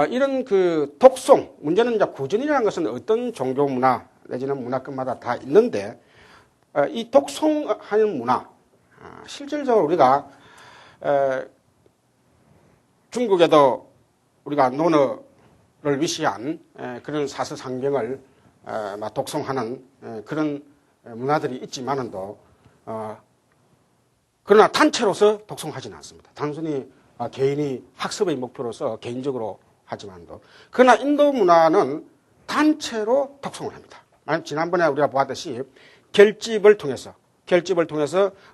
이런 그 독송, 문제는 이제 구전이라는 것은 어떤 종교 문화 내지는 문화권마다 다 있는데 이 독송하는 문화, 실질적으로 우리가 중국에도 우리가 논어를 위시한 그런 사서상경을 독송하는 그런 문화들이 있지만은도 그러나 단체로서 독송하지는 않습니다. 단순히 개인이 학습의 목표로서 개인적으로 하지만도, 그러나 인도 문화는 단체로 독송을 합니다. 지난번에 우리가 보았듯이 결집을 통해서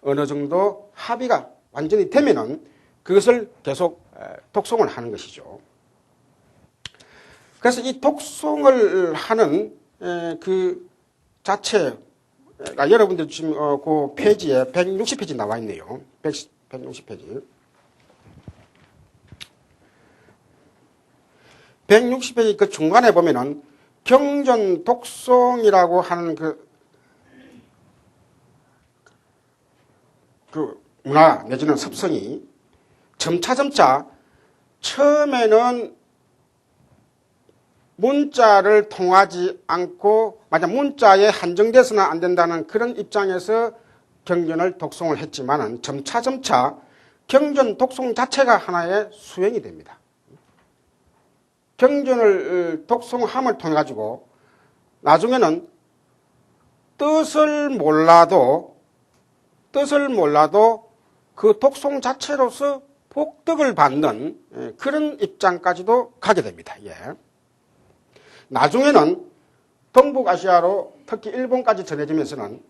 어느 정도 합의가 완전히 되면은 그것을 계속 독송을 하는 것이죠. 그래서 이 독송을 하는 그 자체, 여러분들 지금 그 페이지에 160페이지 나와 있네요. 160페이지. 160페이지 그 중간에 보면은 경전 독송이라고 하는 그 문화 내지는 습성이 점차 처음에는 문자를 통하지 않고 만약 문자에 한정돼서는 안 된다는 그런 입장에서 경전을 독송을 했지만은 점차 경전 독송 자체가 하나의 수행이 됩니다. 경전을 독송함을 통해 가지고 나중에는 뜻을 몰라도 그 독송 자체로서 복덕을 받는 그런 입장까지도 가게 됩니다. 예. 나중에는 동북아시아로 특히 일본까지 전해지면서는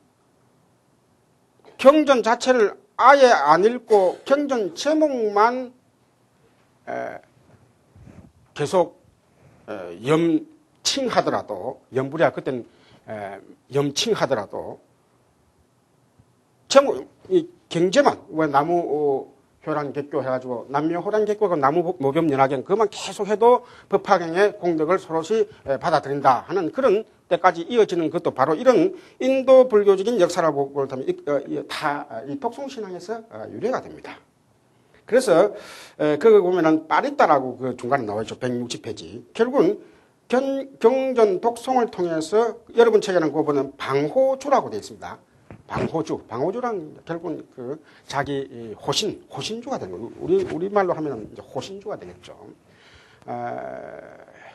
경전 자체를 아예 안 읽고 경전 제목만 계속 염칭하더라도, 염불이야 그때는 염칭하더라도 제목 이 경제만 왜 나무 효란객교 해가지고 남녀 호란객교가 나무 모범 연합경 그것만 계속해도 법화경의 공덕을 서로시 받아들인다 하는 그런 때까지 이어지는 것도 바로 이런 인도 불교적인 역사라고 볼다면 이 독송신앙에서 유래가 됩니다. 그래서 그거 보면은 빠리따라고 그 중간에 나와 있죠. 160페이지. 결국은 경전 독송을 통해서 여러분 책에는 그거 보면 방호주라고 되어 있습니다. 방호주란 결국은 그 자기 호신주가 되는 거예요. 우리말로 하면 이제 호신주가 되겠죠.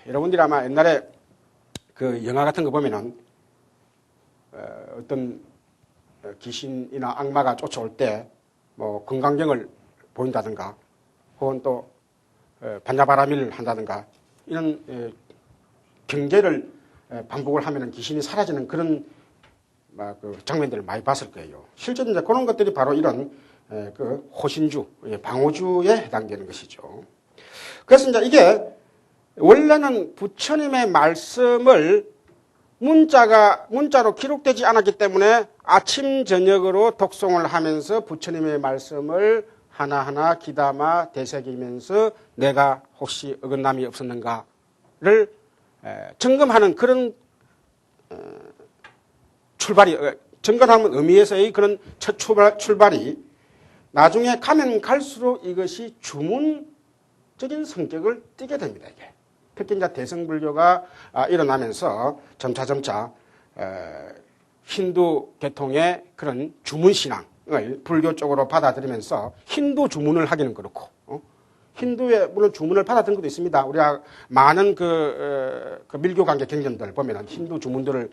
여러분들이 아마 옛날에 그 영화 같은 거 보면은 어떤 귀신이나 악마가 쫓아올 때 뭐 금강경을 보인다든가 혹은 또 반야바라밀을 한다든가 이런 경계를 반복을 하면은 귀신이 사라지는 그런 그 장면들을 많이 봤을 거예요. 실제로 이제 그런 것들이 바로 이런 그 호신주, 방호주에 해당되는 것이죠. 그래서 이제 이게 원래는 부처님의 말씀을 문자로 기록되지 않았기 때문에 아침 저녁으로 독송을 하면서 부처님의 말씀을 하나하나 귀담아 되새기면서 내가 혹시 어긋남이 없었는가를 점검하는 그런 출발이, 점검하는 의미에서의 그런 첫 출발이 나중에 가면 갈수록 이것이 주문적인 성격을 띠게 됩니다. 이게. 특히 이제 대승불교가 일어나면서 점차 힌두 계통의 그런 주문신앙을 불교 쪽으로 받아들이면서 힌두 주문을 하기는 그렇고, 힌두의 물론 주문을 받아들인 것도 있습니다. 우리가 많은 그 밀교 관계 경전들 보면은 힌두 주문들을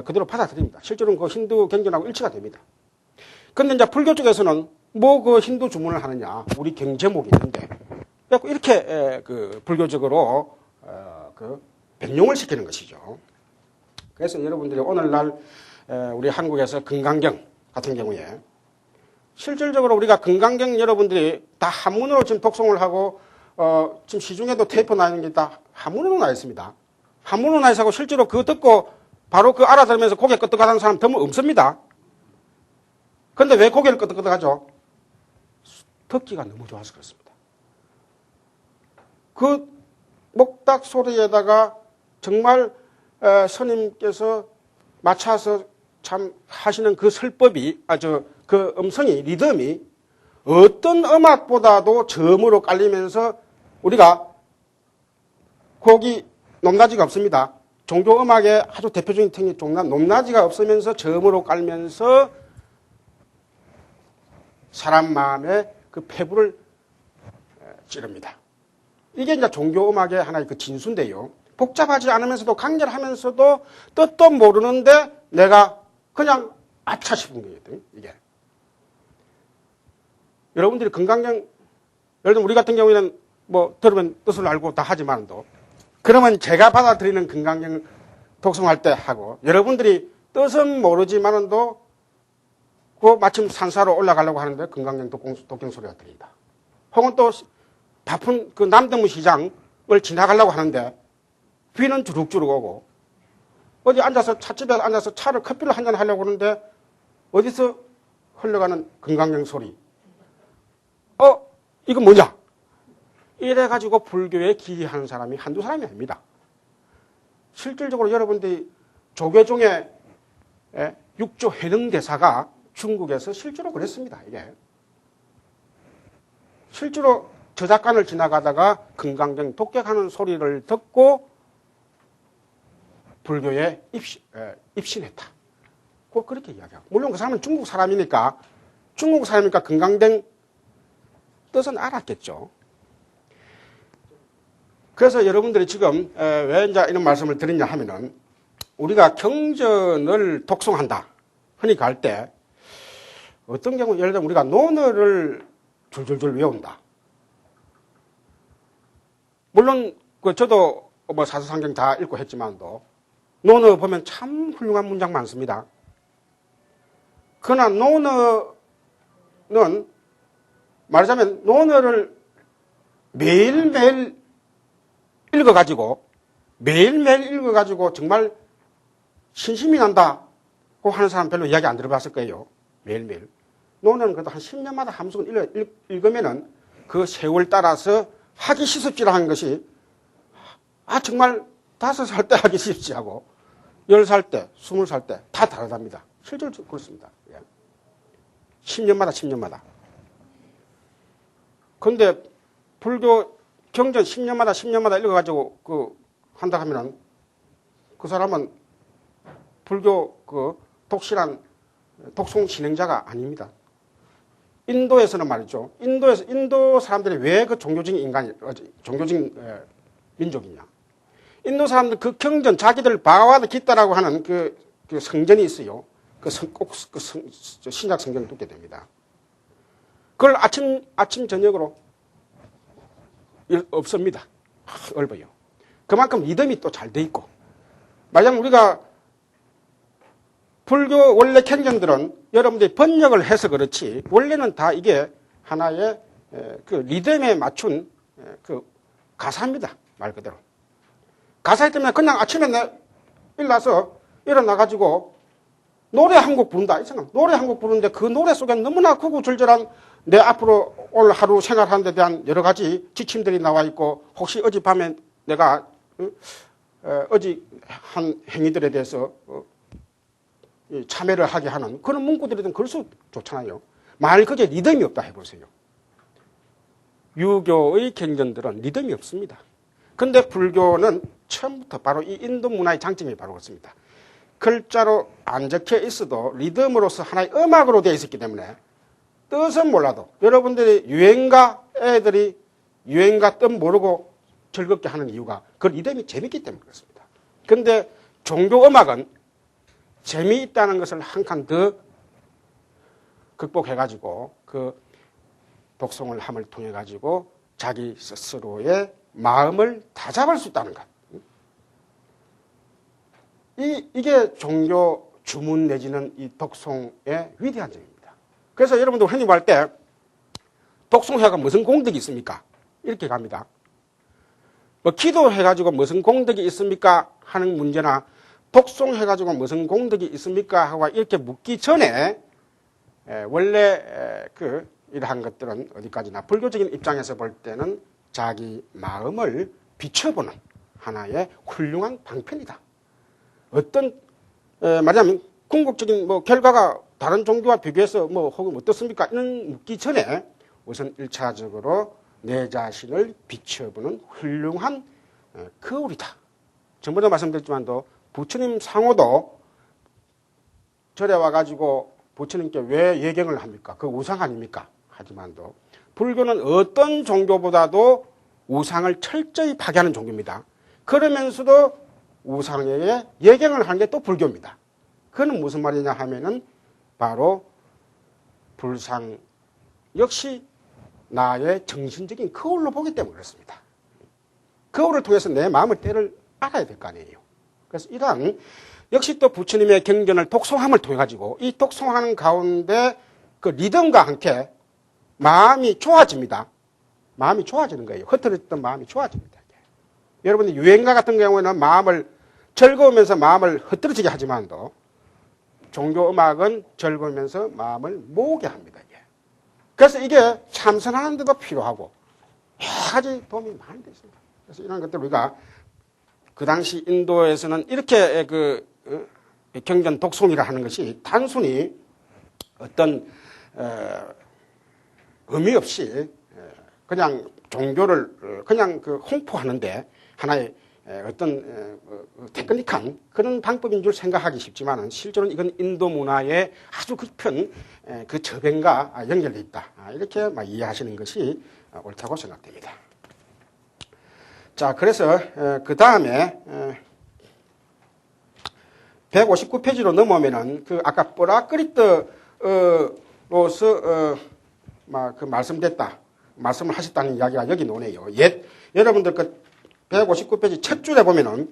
그대로 받아들입니다. 실제로는 그 힌두 경전하고 일치가 됩니다. 그런데 이제 불교 쪽에서는 뭐 그 힌두 주문을 하느냐, 우리 경제목이 있는데, 이렇게 그 불교적으로 그 변용을 시키는 것이죠. 그래서 여러분들이 오늘날 우리 한국에서 금강경 같은 경우에 실질적으로 우리가 금강경 여러분들이 다 한문으로 지금 독송을 하고 지금 시중에도 테이프 나 있는 게 다 한문으로 나 있습니다. 한문으로 나 있고 실제로 그거 듣고 바로 그 알아들으면서 고개 끄덕하는 사람 드문 없습니다. 그런데 왜 고개를 끄덕끄덕하죠? 듣기가 너무 좋아서 그렇습니다. 그 목닥 소리에다가 정말 스님께서 맞춰서 참 하시는 그 설법이 그 음성이 리듬이 어떤 음악보다도 저음으로 깔리면서 우리가 곡이 높낮이가 없습니다. 종교 음악의 아주 대표적인 특징이 높낮이가 없으면서 저음으로 깔면서 사람 마음에 그 폐부를 찌릅니다. 이게 이제 종교 음악의 하나의 그 진수인데요. 복잡하지 않으면서도 강렬하면서도 뜻도 모르는데 내가 그냥 아차 싶은 거거든요. 이게. 여러분들이 금강경, 예를 들면 우리 같은 경우에는 뭐 들으면 뜻을 알고 다 하지만도 그러면 제가 받아들이는 금강경 독송할 때 하고 여러분들이 뜻은 모르지만도 그 마침 산사로 올라가려고 하는데 금강경 독경 소리가 들린다. 혹은 또 바쁜 그 남대문 시장을 지나가려고 하는데 비는 주룩주룩 오고 어디 앉아서 찻집에 앉아서 커피를 한잔 하려고 하는데 어디서 흘러가는 금강경 소리. 이거 뭐냐? 이래가지고 불교에 기이하는 사람이 한두 사람이 아닙니다. 실질적으로 여러분들이 조계 중에 육조 해능대사가 중국에서 실제로 그랬습니다. 이게. 실제로 저작관을 지나가다가 금강경 독격하는 소리를 듣고 불교에 입신했다. 꼭 그렇게 이야기하고. 물론 그 사람은 중국 사람이니까 금강경 뜻은 알았겠죠. 그래서 여러분들이 지금 왜 이제 이런 말씀을 드리냐 하면은 우리가 경전을 독송한다. 그러니까 할 때 어떤 경우 예를 들면 우리가 논어를 줄줄줄 외운다. 물론 저도 뭐 사서상경 다 읽고 했지만도 논어 보면 참 훌륭한 문장 많습니다. 그러나 논어는 말하자면 논어를 매일매일 읽어가지고 정말 신심이 난다고 하는 사람 별로 이야기 안 들어봤을 거예요. 매일매일. 논어는 그래도 한 10년마다 한 수건 읽으면은 그 세월 따라서 하기 시습지라 하는 것이 정말 5살 때 하기 시습지하고 10살 때, 20살 때 다 다르답니다. 실제로 그렇습니다. 10년마다. 그런데 불교 경전 10년마다 읽어가지고 한다 하면은 그 사람은 불교 독실한 독송 진행자가 아닙니다. 인도에서는 말이죠. 인도 사람들이 왜 그 종교적인 민족이냐. 인도 사람들 그 경전, 자기들 바와드 기타라고 하는 그 성전이 있어요. 신약 성전을 뚫게 됩니다. 그걸 아침, 저녁으로 없습니다. 넓어요. 그만큼 리듬이 또 잘 돼 있고. 만약 우리가 불교 원래 경전들은 여러분들이 번역을 해서 그렇지 원래는 다 이게 하나의 그 리듬에 맞춘 그 가사입니다. 말 그대로. 가사에 때문에 그냥 아침에 일어나가지고 노래 한 곡 부른다. 이 생각. 노래 한 곡 부르는데 그 노래 속에 너무나 구구절절한 내 앞으로 오늘 하루 생활하는 데 대한 여러 가지 지침들이 나와 있고 혹시 어젯밤에 내가 어지 한 행위들에 대해서 참여를 하게 하는 그런 문구들이든 그럴 수 좋잖아요. 만일 그게 리듬이 없다 해보세요. 유교의 경전들은 리듬이 없습니다. 그런데 불교는 처음부터 바로 이 인도 문화의 장점이 바로 그렇습니다. 글자로 안 적혀 있어도 리듬으로서 하나의 음악으로 되어 있었기 때문에 뜻은 몰라도 여러분들이 애들이 유행가 뜻 모르고 즐겁게 하는 이유가 그 리듬이 재밌기 때문에 그렇습니다. 그런데 종교 음악은 재미있다는 것을 한 칸 더 극복해가지고 그 독송을 함을 통해가지고 자기 스스로의 마음을 다잡을 수 있다는 것. 이게 종교 주문 내지는 이 독송의 위대한 점입니다. 그래서 여러분들 흔히 말 때 독송해가 무슨 공덕이 있습니까? 이렇게 갑니다. 뭐 기도해가지고 무슨 공덕이 있습니까? 하는 문제나 독송해가지고 무슨 공덕이 있습니까? 하고 이렇게 묻기 전에 원래 이러한 것들은 어디까지나 불교적인 입장에서 볼 때는 자기 마음을 비춰보는 하나의 훌륭한 방편이다. 어떤 말하자면 궁극적인 결과가 다른 종교와 비교해서 혹은 어떻습니까? 이런 묻기 전에 우선 1차적으로 내 자신을 비춰보는 훌륭한 거울이다. 전번에 말씀드렸지만도 부처님 상호도 절에 와가지고 부처님께 왜 예경을 합니까? 그 우상 아닙니까? 하지만도 불교는 어떤 종교보다도 우상을 철저히 파괴하는 종교입니다. 그러면서도 우상에 예경을 하는 게 또 불교입니다. 그건 무슨 말이냐 하면은 바로 불상 역시 나의 정신적인 거울로 보기 때문에 그렇습니다. 거울을 통해서 내 마음의 때를 알아야 될 거 아니에요. 그래서 이러한 역시 또 부처님의 경전을 독송함을 통해 가지고 이 독송하는 가운데 그 리듬과 함께 마음이 좋아집니다. 마음이 좋아지는 거예요. 흐트러졌던 마음이 좋아집니다. 여러분들 유행가 같은 경우에는 마음을 즐거우면서 마음을 흐트러지게 하지만도 종교 음악은 즐거우면서 마음을 모으게 합니다. 그래서 이게 참선하는 데도 필요하고 여러 가지 도움이 많이 됐습니다. 그래서 이런 것들 우리가 그 당시 인도에서는 이렇게 경전 독송이라 하는 것이 단순히 어떤 의미 없이 그냥 종교를 그냥 홍보하는데 하나의 어떤 테크닉한 그런 방법인 줄 생각하기 쉽지만 실제로는 이건 인도 문화의 아주 깊은 그 저변과 연결되어 있다. 이렇게 이해하시는 것이 옳다고 생각됩니다. 자, 그래서 그 다음에 159페이지로 넘어오면은 아까 뽀라끄리트로서 말씀을 하셨다는 이야기가 여기 나오네요. 여러분들 159페이지 첫 줄에 보면은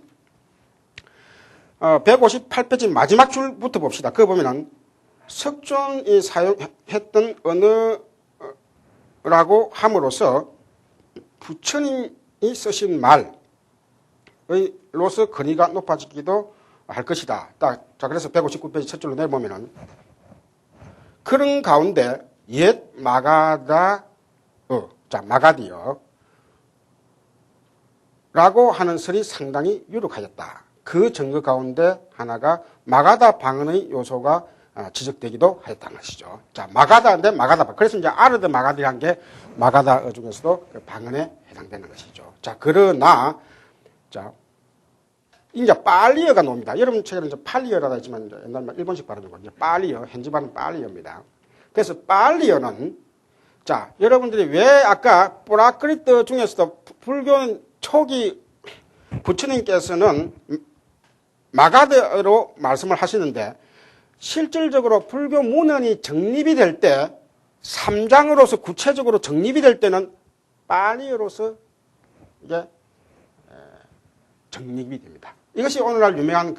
158페이지 마지막 줄부터 봅시다. 그거 보면은 석존이 사용했던 언어라고 함으로써 부처님이 쓰신 말로서 권위가 높아지기도 할 것이다. 자, 그래서 159페이지 첫 줄로 내보면은 그런 가운데 옛 마가디어 라고 하는 설이 상당히 유력하였다. 그 증거 가운데 하나가 마가다 방언의 요소가 지적되기도 하였다는 것이죠. 자, 마가다인데 마가다. 그래서 이제 아르드 마가디라는 게 마가다 중에서도 그 방언에 해당되는 것이죠. 자, 그러나, 자, 이제 팔리어가 나옵니다. 여러분 책에는 이제 팔리어라고 했지만 이제 옛날 일본식 발음이고 이제 팔리어, 현지 발음 팔리어입니다. 그래서 팔리어는 자, 여러분들이 왜 아까 뽀라끄리트 중에서도 불교는 초기 부처님께서는 마가드로 말씀을 하시는데 실질적으로 불교 문헌이 정립이 될 때 3장으로서 구체적으로 정립이 될 때는 팔리어로서 이게 정립이 됩니다. 이것이 오늘날 유명한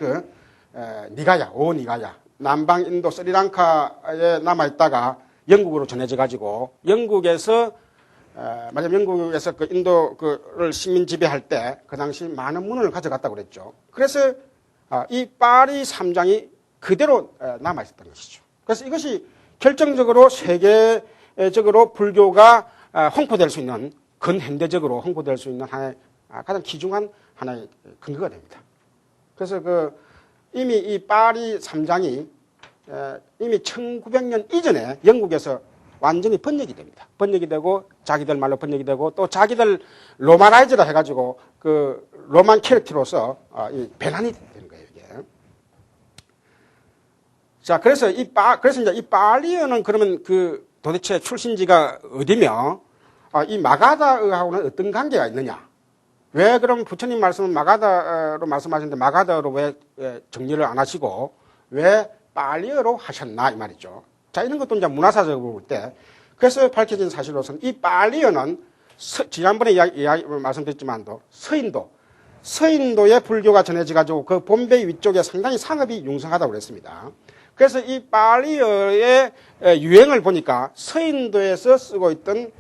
니가야, 오니가야 남방 인도 스리랑카에 남아있다가 영국으로 전해져 가지고 영국에서 그 인도 그를 식민 지배할 때 그 당시 많은 문헌을 가져갔다고 그랬죠. 그래서 이 파리 3장이 그대로 남아 있었던 것이죠. 그래서 이것이 결정적으로 세계적으로 불교가 홍보될 수 있는 근현대적으로 홍보될 수 있는 하나의 가장 귀중한 하나의 근거가 됩니다. 그래서 이미 이 파리 3장이 이미 1900년 이전에 영국에서 완전히 번역이 됩니다. 번역이 되고 자기들 말로 번역이 되고 또 자기들 로마나이즈를 해가지고 그 로만 캐릭터로서 변환이 되는 거예요, 이게. 자, 그래서 그래서 이제 이 파리어는 그러면 도대체 출신지가 어디며 이 마가다하고는 어떤 관계가 있느냐? 왜 그럼 부처님 말씀은 마가다로 말씀하셨는데 마가다로 왜 정리를 안 하시고 왜 파리어로 하셨나 이 말이죠. 자, 이런 것도 이제 문화사적으로 볼 때 그래서 밝혀진 사실로서는 이 파리어는 지난번에 말씀드렸지만도 서인도의 불교가 전해져 가지고 그 bombe이 위쪽에 상당히 상업이 융성하다고 그랬습니다. 그래서 이 파리어의 유행을 보니까 서인도에서 쓰고 있던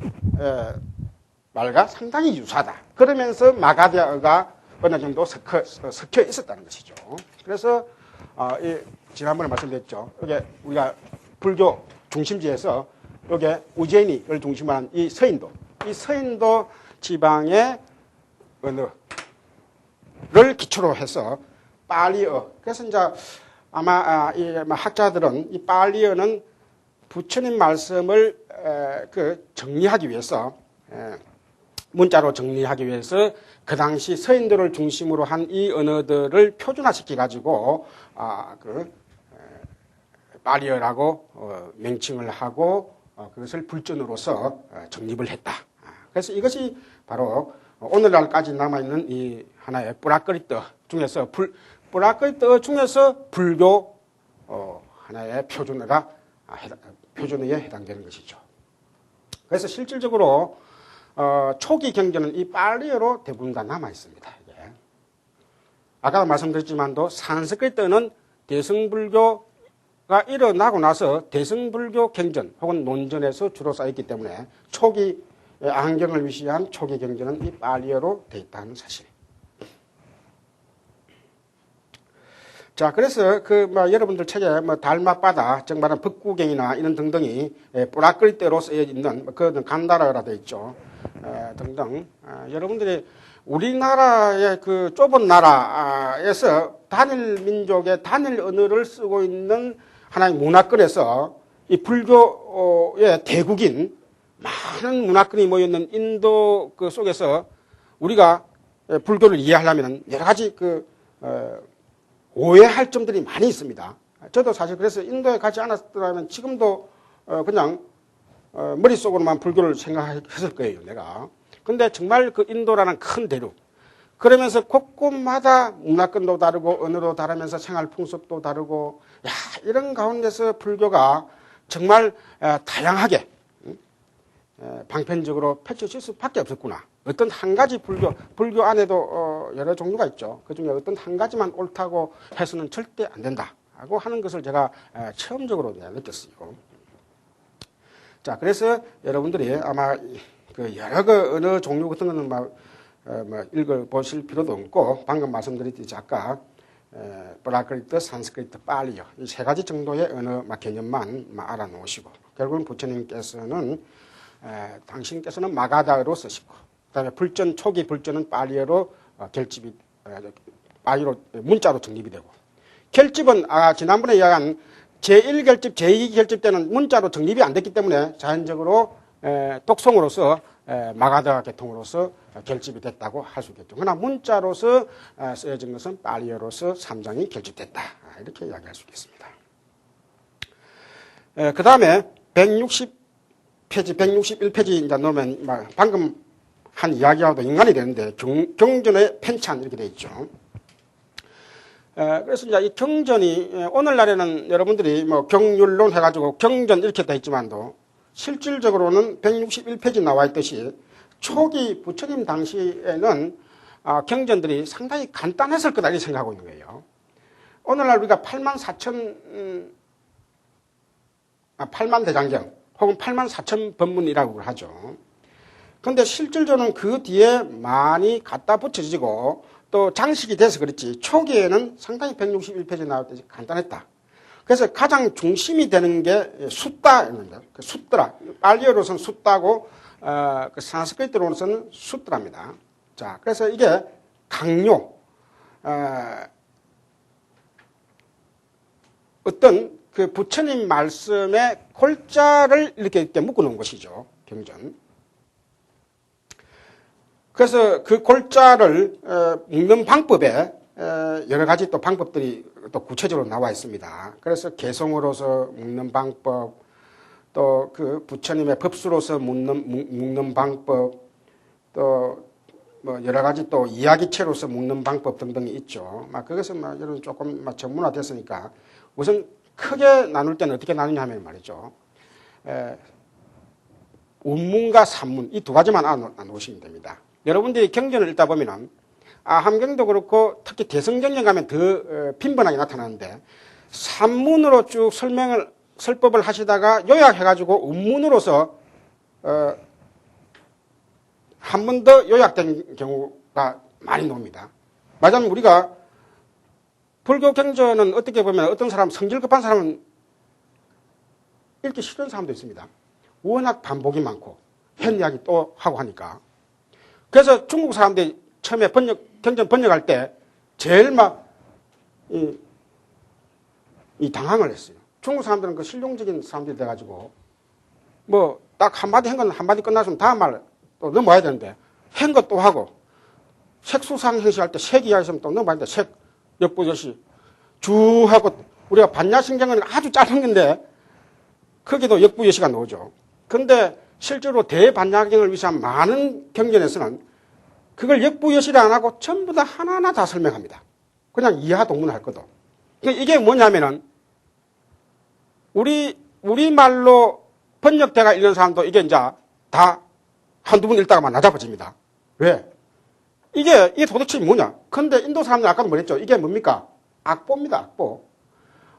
말과 상당히 유사하다. 그러면서 마가다가 어느 정도 섞여 있었다는 것이죠. 그래서 지난번에 말씀드렸죠. 이게 우리가 불교 중심지에서 여기에 우제니를 중심으로 한 이 서인도 지방의 언어를 기초로 해서 파리어. 그래서 이제 아마 학자들은 이 파리어는 부처님 말씀을 정리하기 위해서 문자로 정리하기 위해서 그 당시 서인도를 중심으로 한 이 언어들을 표준화시켜 가지고 파리어라고 명칭을 하고 그것을 불전으로서 정립을 했다. 그래서 이것이 바로 오늘날까지 남아있는 이 하나의 뿌라끄리뜨 중에서 불교 하나의 표준어에 해당되는 것이죠. 그래서 실질적으로 초기 경전은 이 파리어로 대부분 다 남아 있습니다. 아까 말씀드렸지만도 산스크리트는 대승불교가 일어나고 나서 대승불교 경전 혹은 논전에서 주로 쌓였기 때문에 초기 안경을 위시한 초기 경전은 이 파리어로 되어 있다는 사실. 자, 그래서 여러분들 책에 달맛바다, 즉 말하는 북구경이나 이런 등등이 뿌라끄리떼로 쓰여 있는 그 간다라라 되어 있죠. 등등. 여러분들이 우리나라의 그 좁은 나라에서 단일 민족의 단일 언어를 쓰고 있는 하나의 문화권에서 이 불교의 대국인 많은 문화권이 모여있는 인도 그 속에서 우리가 불교를 이해하려면 여러 가지 오해할 점들이 많이 있습니다. 저도 사실 그래서 인도에 가지 않았더라면 지금도 그냥 머릿속으로만 불교를 생각했을 거예요, 내가. 근데 정말 그 인도라는 큰 대륙. 그러면서 곳곳마다 문화권도 다르고 언어도 다르면서 생활 풍습도 다르고, 야, 이런 가운데서 불교가 정말 다양하게 방편적으로 펼쳐질 수밖에 없었구나. 어떤 한 가지 불교 안에도 여러 종류가 있죠. 그 중에 어떤 한 가지만 옳다고 해서는 절대 안 된다고 하는 것을 제가 처음적으로 느꼈어요. 자, 그래서 여러분들이 아마 여러 언어 종류 같은 거는 읽어보실 필요도 없고, 방금 말씀드렸듯이 아까 프라크리트, 산스크리트, 파리어 이 세 가지 정도의 언어 개념만 알아놓으시고, 결국은 부처님께서는 당신께서는 마가다로 쓰시고, 그다음에 초기 불전은 파리어로 파리로 문자로 정립이 되고, 결집은 지난번에 이야기한 제1결집, 제2결집 때는 문자로 정립이 안 됐기 때문에 자연적으로 독송으로서 마가다 계통으로서 결집이 됐다고 할 수 있겠죠. 그러나 문자로서 쓰여진 것은 파리어로서 3장이 결집됐다. 이렇게 이야기할 수 있겠습니다. 그 다음에 160페이지, 161페이지 이제 놓으면 방금 한 이야기와도 연관이 되는데 경전의 편찬 이렇게 되어 있죠. 그래서 이제 이 경전이 오늘날에는 여러분들이 경율론 해가지고 경전 이렇게 되어 있지만도 실질적으로는 161페이지 나와 있듯이 초기 부처님 당시에는 경전들이 상당히 간단했을 거다 이렇게 생각하고 있는 거예요. 오늘날 우리가 8만 대장경 혹은 8만 4천 법문이라고 하죠. 그런데 실질적으로는 그 뒤에 많이 갖다 붙여지고 또 장식이 돼서 그렇지 초기에는 상당히 161페이지 나올 때 간단했다. 그래서 가장 중심이 되는 게 숫다, 숫더라. 빨리어로서는 숫다고 그 산스크리트로서는 숫더랍니다. 자, 그래서 이게 강요, 어떤 그 부처님 말씀의 골자를 이렇게 묶어놓은 것이죠. 경전. 그래서 그 골자를 묶는 방법에 여러 가지 또 방법들이 또 구체적으로 나와 있습니다. 그래서 개성으로서 묶는 방법, 또 그 부처님의 법수로서 묶는 방법, 또 뭐 여러 가지 또 이야기체로서 묶는 방법 등등이 있죠. 막 그것은 막 여러분 조금 막 전문화됐으니까 우선 크게 나눌 때는 어떻게 나누냐 하면 말이죠. 운문과 산문 이 두 가지만 나누시면 됩니다. 여러분들이 경전을 읽다 보면은 함경도 그렇고 특히 대성경전 가면 더 빈번하게 나타나는데 산문으로 쭉 설법을 하시다가 요약해가지고 운문으로서 한 번 더 요약된 경우가 많이 나옵니다. 말하자면 우리가 불교 경전은 어떻게 보면 어떤 사람 성질 급한 사람은 읽기 싫은 사람도 있습니다. 워낙 반복이 많고 현 이야기 또 하고 하니까. 그래서 중국 사람들이 처음에 경전 번역할 때 제일 막 이 당황을 했어요. 중국 사람들은 그 실용적인 사람들이 돼가지고 뭐 딱 한마디 한 건 한마디 끝났으면 다음 말 또 넘어와야 되는데 한 것 또 하고 색수상 행시할 때 색 이야기 있으면 또 넘어와야 되는데 색, 역부조시 쭉 하고 우리가 반야신경은 아주 짧은 건데 거기도 역부여시가 나오죠. 그런데 실제로 대반야경을 위한 많은 경전에서는 그걸 역부여시를 안 하고 전부 다 하나하나 다 설명합니다. 그냥 이하동문 할 것도. 이게 뭐냐면은 우리말로 번역대가 읽는 사람도 이게 이제 다 한두 번 읽다가만 나잡아집니다. 왜? 이게 도대체 뭐냐? 근데 인도 사람들 아까도 말했죠. 이게 뭡니까? 악보입니다, 악보.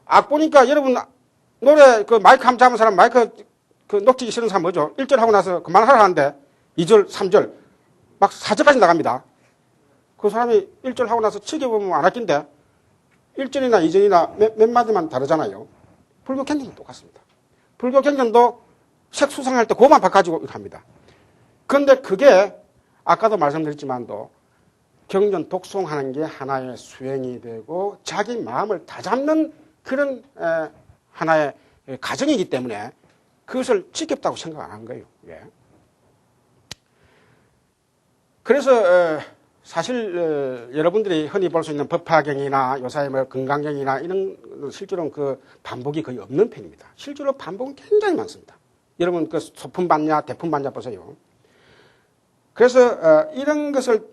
악보니까 여러분 노래 그 마이크 한번 잡은 사람 마이크 그 녹지기 싫은 사람 뭐죠? 1절 하고 나서 그만하라 하는데 2절, 3절 막 4절까지 나갑니다. 그 사람이 1절 하고 나서 치게 보면 안 할긴데 1절이나 2절이나 몇 마디만 다르잖아요. 불교 경전도 똑같습니다. 불교 경전도 색 수상할 때 그것만 바꿔가지고 이렇게 합니다. 그런데 그게 아까도 말씀드렸지만도 경전 독송하는 게 하나의 수행이 되고 자기 마음을 다잡는 그런 하나의 과정이기 때문에 그것을 지겹다고 생각 안 한 거예요. 예. 그래서 사실 여러분들이 흔히 볼 수 있는 법화경이나 요사의 뭐 건강경이나 이런 실제로는 그 반복이 거의 없는 편입니다. 실제로 반복은 굉장히 많습니다. 여러분 그 소품 봤냐 대품 봤냐 보세요. 그래서 이런 것을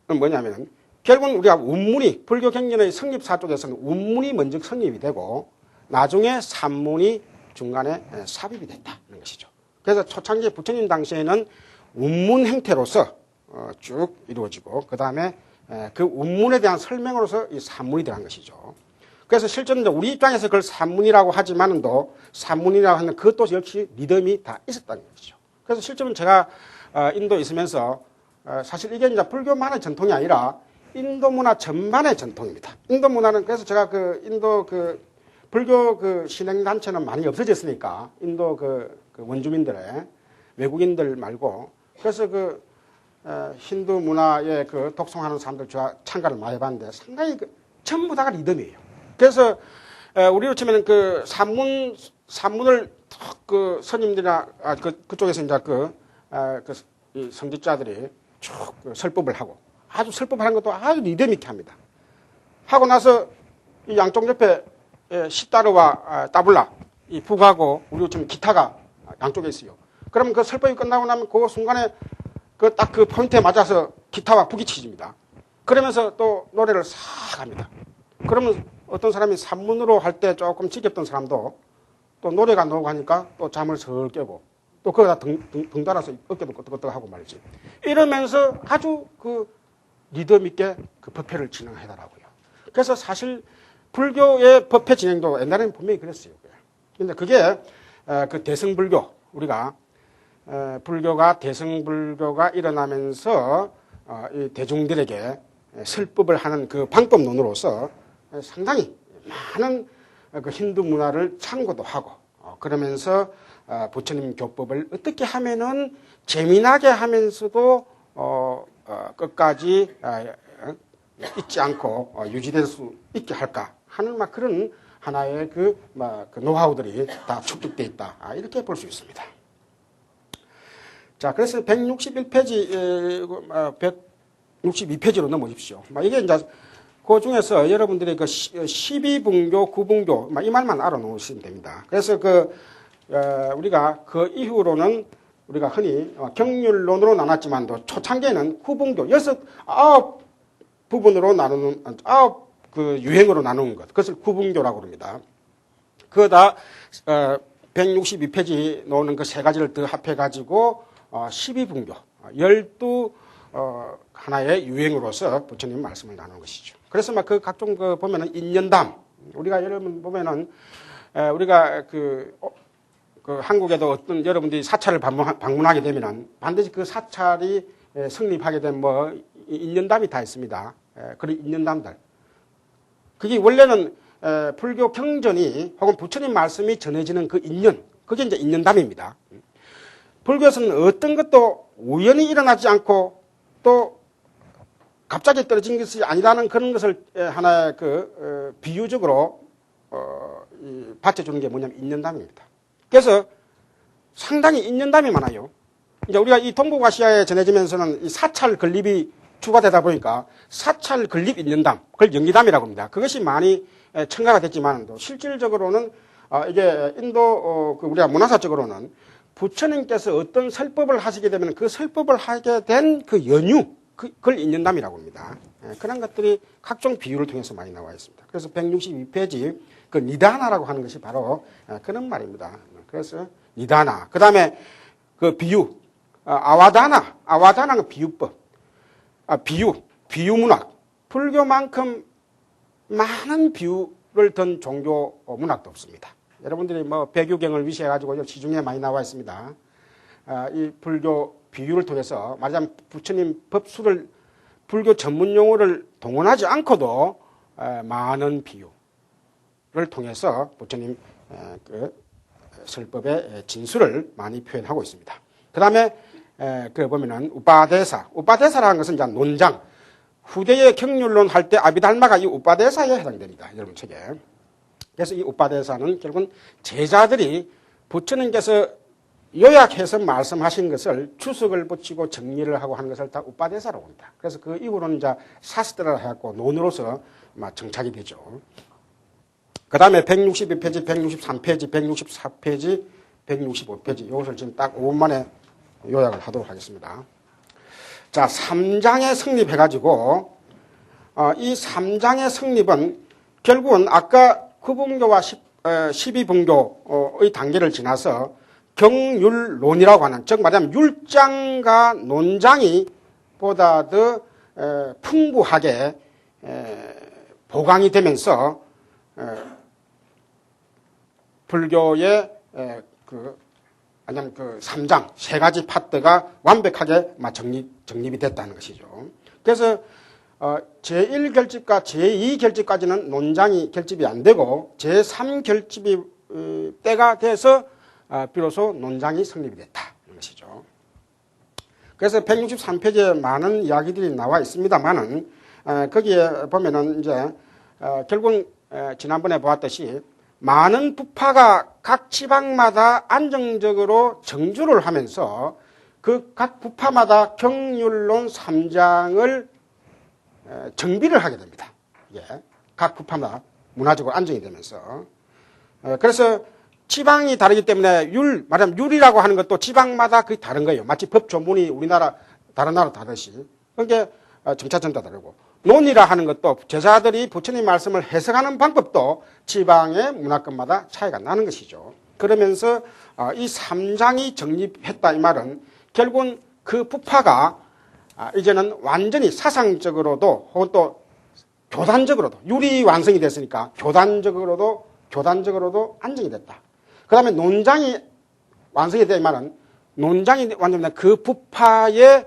뭐냐면은 결국은 우리가 운문이 불교 경전의 성립사 쪽에서는 운문이 먼저 성립이 되고 나중에 산문이 중간에 삽입이 됐다는 것이죠. 그래서 초창기 부처님 당시에는 운문 형태로서 쭉 이루어지고 그 다음에 그 운문에 대한 설명으로서 이 산문이 들어간 것이죠. 그래서 실제로 우리 입장에서 그걸 산문이라고 하지만도 산문이라고 하는 그것도 역시 리듬이 다 있었다는 것이죠. 그래서 실제로 제가 인도에 있으면서 사실 이게 이제 불교만의 전통이 아니라 인도 문화 전반의 전통입니다. 인도 문화는 그래서 제가 그 인도 그 불교 그 신행단체는 많이 없어졌으니까 인도 그 원주민들의 외국인들 말고 그래서 그 힌두 문화에 그 독송하는 사람들 제가 참가를 많이 해봤는데 상당히 전부 다가 리듬이에요. 그래서 우리로 치면 그 산문을 그 스님들이나 그쪽에서 이제 이 성직자들이 쭉 설법을 하고 아주 설법을 하는 것도 아주 리듬 있게 합니다. 하고 나서 이 양쪽 옆에 시따르와 따블라 이 북하고 우리로 치면 기타가 양쪽에 있어요. 그러면 그 설법이 끝나고 나면 그 순간에 딱 그 포인트에 맞아서 기타와 북이 치집니다. 그러면서 또 노래를 싹 합니다. 그러면 어떤 사람이 산문으로 할 때 조금 지겹던 사람도 또 노래가 나오고 하니까 또 잠을 설 깨고 또 거기다 등 달아서 어깨도 끄덕끄덕 하고 말이지. 이러면서 아주 그 리듬 있게 그 법회를 진행하더라고요. 그래서 사실 불교의 법회 진행도 옛날에는 분명히 그랬어요. 근데 그게 그 대승불교, 우리가 불교가 대승불교가 일어나면서 이 대중들에게 설법을 하는 그 방법론으로서 상당히 많은 그 힌두 문화를 참고도 하고 그러면서 부처님 교법을 어떻게 하면은 재미나게 하면서도 끝까지 잊지 않고 유지될 수 있게 할까 하는 막 그런 하나의 그 노하우들이 다 축적되어 있다. 이렇게 볼 수 있습니다. 자, 그래서 161페이지, 162페이지로 넘어오십시오. 이게 이제 그 중에서 여러분들이 그 12분교, 9분교, 이 말만 알아놓으시면 됩니다. 그래서 우리가 그 이후로는 우리가 흔히 경률론으로 나눴지만도 초창기에는 9분교, 9 부분으로 나누는, 9 그 유행으로 나누는 것. 그것을 9분교라고 합니다. 그다 162페이지 놓는 그 세 가지를 더 합해가지고 12분교, 12 하나의 유행으로서 부처님 말씀을 나누는 것이죠. 그래서 막 그 각종 보면은 인연담, 우리가 여러분 보면은 우리가 그 한국에도 어떤 여러분들이 사찰을 방문하게 되면은 반드시 그 사찰이 성립하게 된 인연담이 다 있습니다. 그런 인연담들. 그게 원래는 불교 경전이 혹은 부처님 말씀이 전해지는 그 인연, 그게 이제 인연담입니다. 불교에서는 어떤 것도 우연히 일어나지 않고 또 갑자기 떨어진 것이 아니라는 그런 것을 하나의 비유적으로 받쳐주는 게 뭐냐면 인연담입니다. 그래서 상당히 인연담이 많아요. 이제 우리가 이 동북아시아에 전해지면서는 이 사찰 건립이 추가되다 보니까 사찰 건립 인연담, 그걸 연기담이라고 합니다. 그것이 많이 첨가가 됐지만 실질적으로는 이게 인도 우리가 문화사적으로는 부처님께서 어떤 설법을 하시게 되면 그 설법을 하게 된 그 연유, 그걸 인연담이라고 합니다. 그런 것들이 각종 비유를 통해서 많이 나와 있습니다. 그래서 162페이지 그 니다나라고 하는 것이 바로 그런 말입니다. 그래서 니다나, 그 다음에 그 비유, 아와다나는 비유법. 비유문학. 불교만큼 많은 비유를 든 종교 문학도 없습니다. 여러분들이 배교경을 위시해가지고 시중에 많이 나와 있습니다. 이 불교 비유를 통해서 말하자면 부처님 법수를 불교 전문 용어를 동원하지 않고도 많은 비유를 통해서 부처님 그 설법의 진수를 많이 표현하고 있습니다. 그 다음에 보면은 우파대사라는 것은 이제 논장, 후대의 경률론 할 때 아비달마가 이 우파대사에 해당됩니다. 여러분 책에. 그래서 이 우파대사는 결국은 제자들이 부처님께서 요약해서 말씀하신 것을 추석을 붙이고 정리를 하고 하는 것을 다 우파대사라고 합니다. 그래서 그 이후로는 이제 사스트라 해갖고 논으로서 정착이 되죠. 그 다음에 162페이지, 163페이지, 164페이지, 165페이지 이것을 지금 딱 5분 만에 요약을 하도록 하겠습니다. 자, 3장에 성립해가지고, 이 3장의 성립은 결국은 아까 9분교와 12분교의 단계를 지나서 경율론이라고 하는, 즉 말하자면 율장과 논장이 보다 더 풍부하게 보강이 되면서 불교의 아니면 그 3장, 세 가지 파트가 완벽하게 정립이 됐다는 것이죠. 그래서 제1결집과 제2결집까지는 논장이 결집이 안 되고 제3결집이 때가 돼서 비로소 논장이 성립이 됐다는 것이죠. 그래서 163페이지에 많은 이야기들이 나와 있습니다만은 거기에 보면은 이제 결국은 지난번에 보았듯이 많은 부파가 각 지방마다 안정적으로 정주를 하면서 그 각 부파마다 경율론 3장을 정비를 하게 됩니다. 예. 각 부파마다 문화적으로 안정이 되면서. 그래서 지방이 다르기 때문에 말하자면 율이라고 하는 것도 지방마다 그게 다른 거예요. 마치 법 조문이 우리나라, 다른 나라 다르듯이. 그게 정차점도 다르고. 논이라 하는 것도 제자들이 부처님 말씀을 해석하는 방법도 지방의 문화권마다 차이가 나는 것이죠. 그러면서 이 3장이 정립했다 이 말은 결국은 그 부파가 이제는 완전히 사상적으로도 혹은 또 교단적으로도 유리 완성이 됐으니까 교단적으로도 안정이 됐다. 그 다음에 논장이 완성이 되면은 논장이 완성되면 그 부파의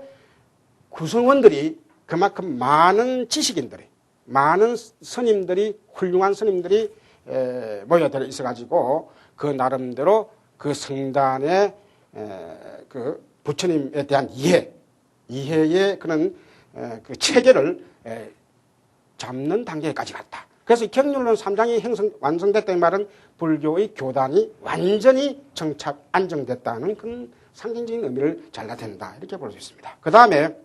구성원들이 그만큼 많은 지식인들이, 많은 스님들이, 훌륭한 스님들이 모여들어 있어가지고 그 나름대로 그 성단의 그 부처님에 대한 이해의 그런 그 체계를 잡는 단계까지 갔다. 그래서 경륜론 3장이 완성됐다는 말은 불교의 교단이 완전히 정착, 안정됐다는 그런 상징적인 의미를 잘 나타낸다. 이렇게 볼 수 있습니다. 그 다음에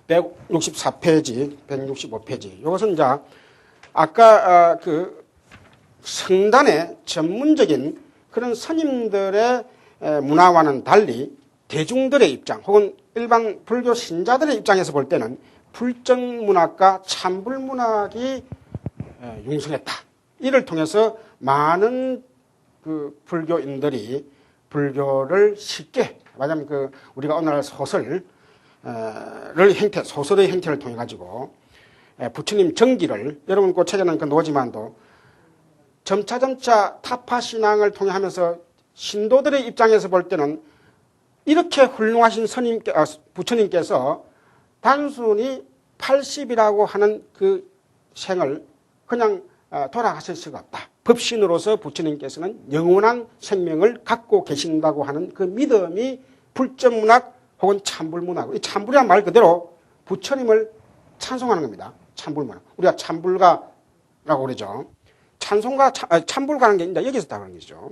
164페이지, 165페이지. 이것은 이제 아까 그 성단의 전문적인 그런 스님들의 문화와는 달리 대중들의 입장 혹은 일반 불교 신자들의 입장에서 볼 때는 불정문학과 참불문학이 융성했다. 이를 통해서 많은 그 불교인들이 불교를 쉽게, 말하자면 그 우리가 오늘날 소설의 형태를 통해 가지고 부처님 정기를, 여러분 그 책에는 그 나오지만도 점차 타파신앙을 통해 하면서 신도들의 입장에서 볼 때는 이렇게 훌륭하신 부처님께서 단순히 80이라고 하는 그 생을 그냥 돌아가실 수가 없다. 법신으로서 부처님께서는 영원한 생명을 갖고 계신다고 하는 그 믿음이 불정문학 혹은 참불문학, 이 참불이란 말 그대로 부처님을 찬송하는 겁니다. 참불문학. 우리가 참불가라고 그러죠. 찬송가, 참불가라는 게 이제 여기서 나오는 거죠.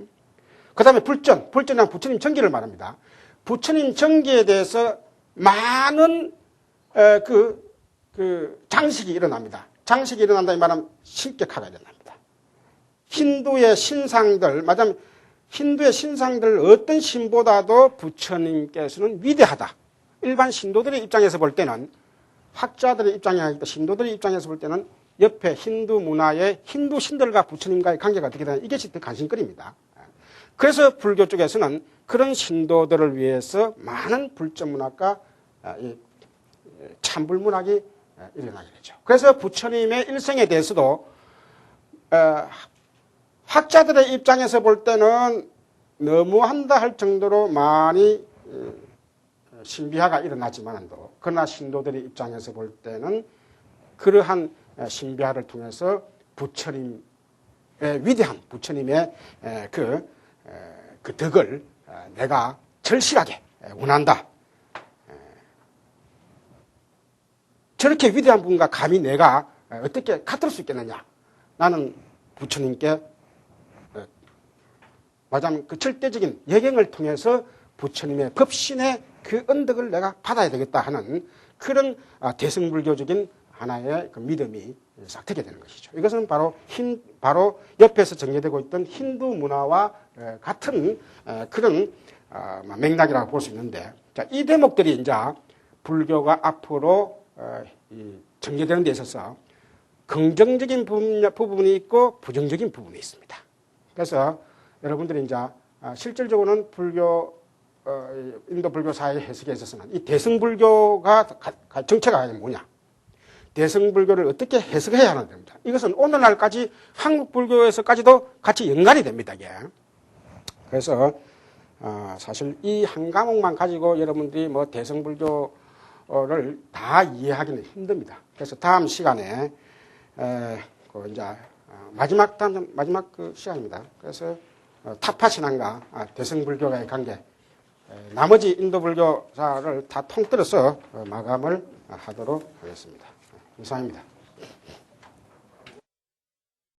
그 다음에 불전은 부처님 정기를 말합니다. 부처님 정기에 대해서 많은 장식이 일어납니다. 장식이 일어난다 이 말은 신격화가 일어납니다. 힌두의 신상들, 말하자면 힌두의 신상들 어떤 신보다도 부처님께서는 위대하다. 일반 신도들의 입장에서 볼 때는, 학자들의 입장이 아니라 신도들의 입장에서 볼 때는 옆에 힌두 문화의 힌두 신들과 부처님과의 관계가 어떻게 되나, 이것이 더 관심거리입니다. 그래서 불교 쪽에서는 그런 신도들을 위해서 많은 불정문학과 참불문학이 일어나게 되죠. 그래서 부처님의 일생에 대해서도 학자들의 입장에서 볼 때는 너무한다 할 정도로 많이 신비화가 일어나지만도, 그러나 신도들의 입장에서 볼 때는 그러한 신비화를 통해서 부처님의 위대한 부처님의 그 덕을 내가 절실하게 원한다. 저렇게 위대한 분과 감히 내가 어떻게 같을 수 있겠느냐. 나는 부처님께 말하자면 그 절대적인 예경을 통해서 부처님의 법신의 그 언덕을 내가 받아야 되겠다 하는 그런 대승불교적인 하나의 그 믿음이 싹트게 되는 것이죠. 이것은 바로 옆에서 전개되고 있던 힌두 문화와 같은 그런 맥락이라고 볼 수 있는데, 자, 이 대목들이 이제 불교가 앞으로 전개되는 데 있어서 긍정적인 부분이 있고 부정적인 부분이 있습니다. 그래서 여러분들이 이제 실질적으로는 인도 불교사의 해석에 있어서는 이 대승불교가 정체가 뭐냐, 대승불교를 어떻게 해석해야 하는 겁니다. 이것은 오늘날까지 한국 불교에서까지도 같이 연관이 됩니다. 이게. 그래서 사실 이 한 과목만 가지고 여러분들이 뭐 대승불교를 다 이해하기는 힘듭니다. 그래서 다음 시간에 이제 마지막 그 시간입니다. 그래서 타파신앙과 대승불교와의 관계, 나머지 인도불교사를 다 통틀어서 마감을 하도록 하겠습니다. 이상입니다.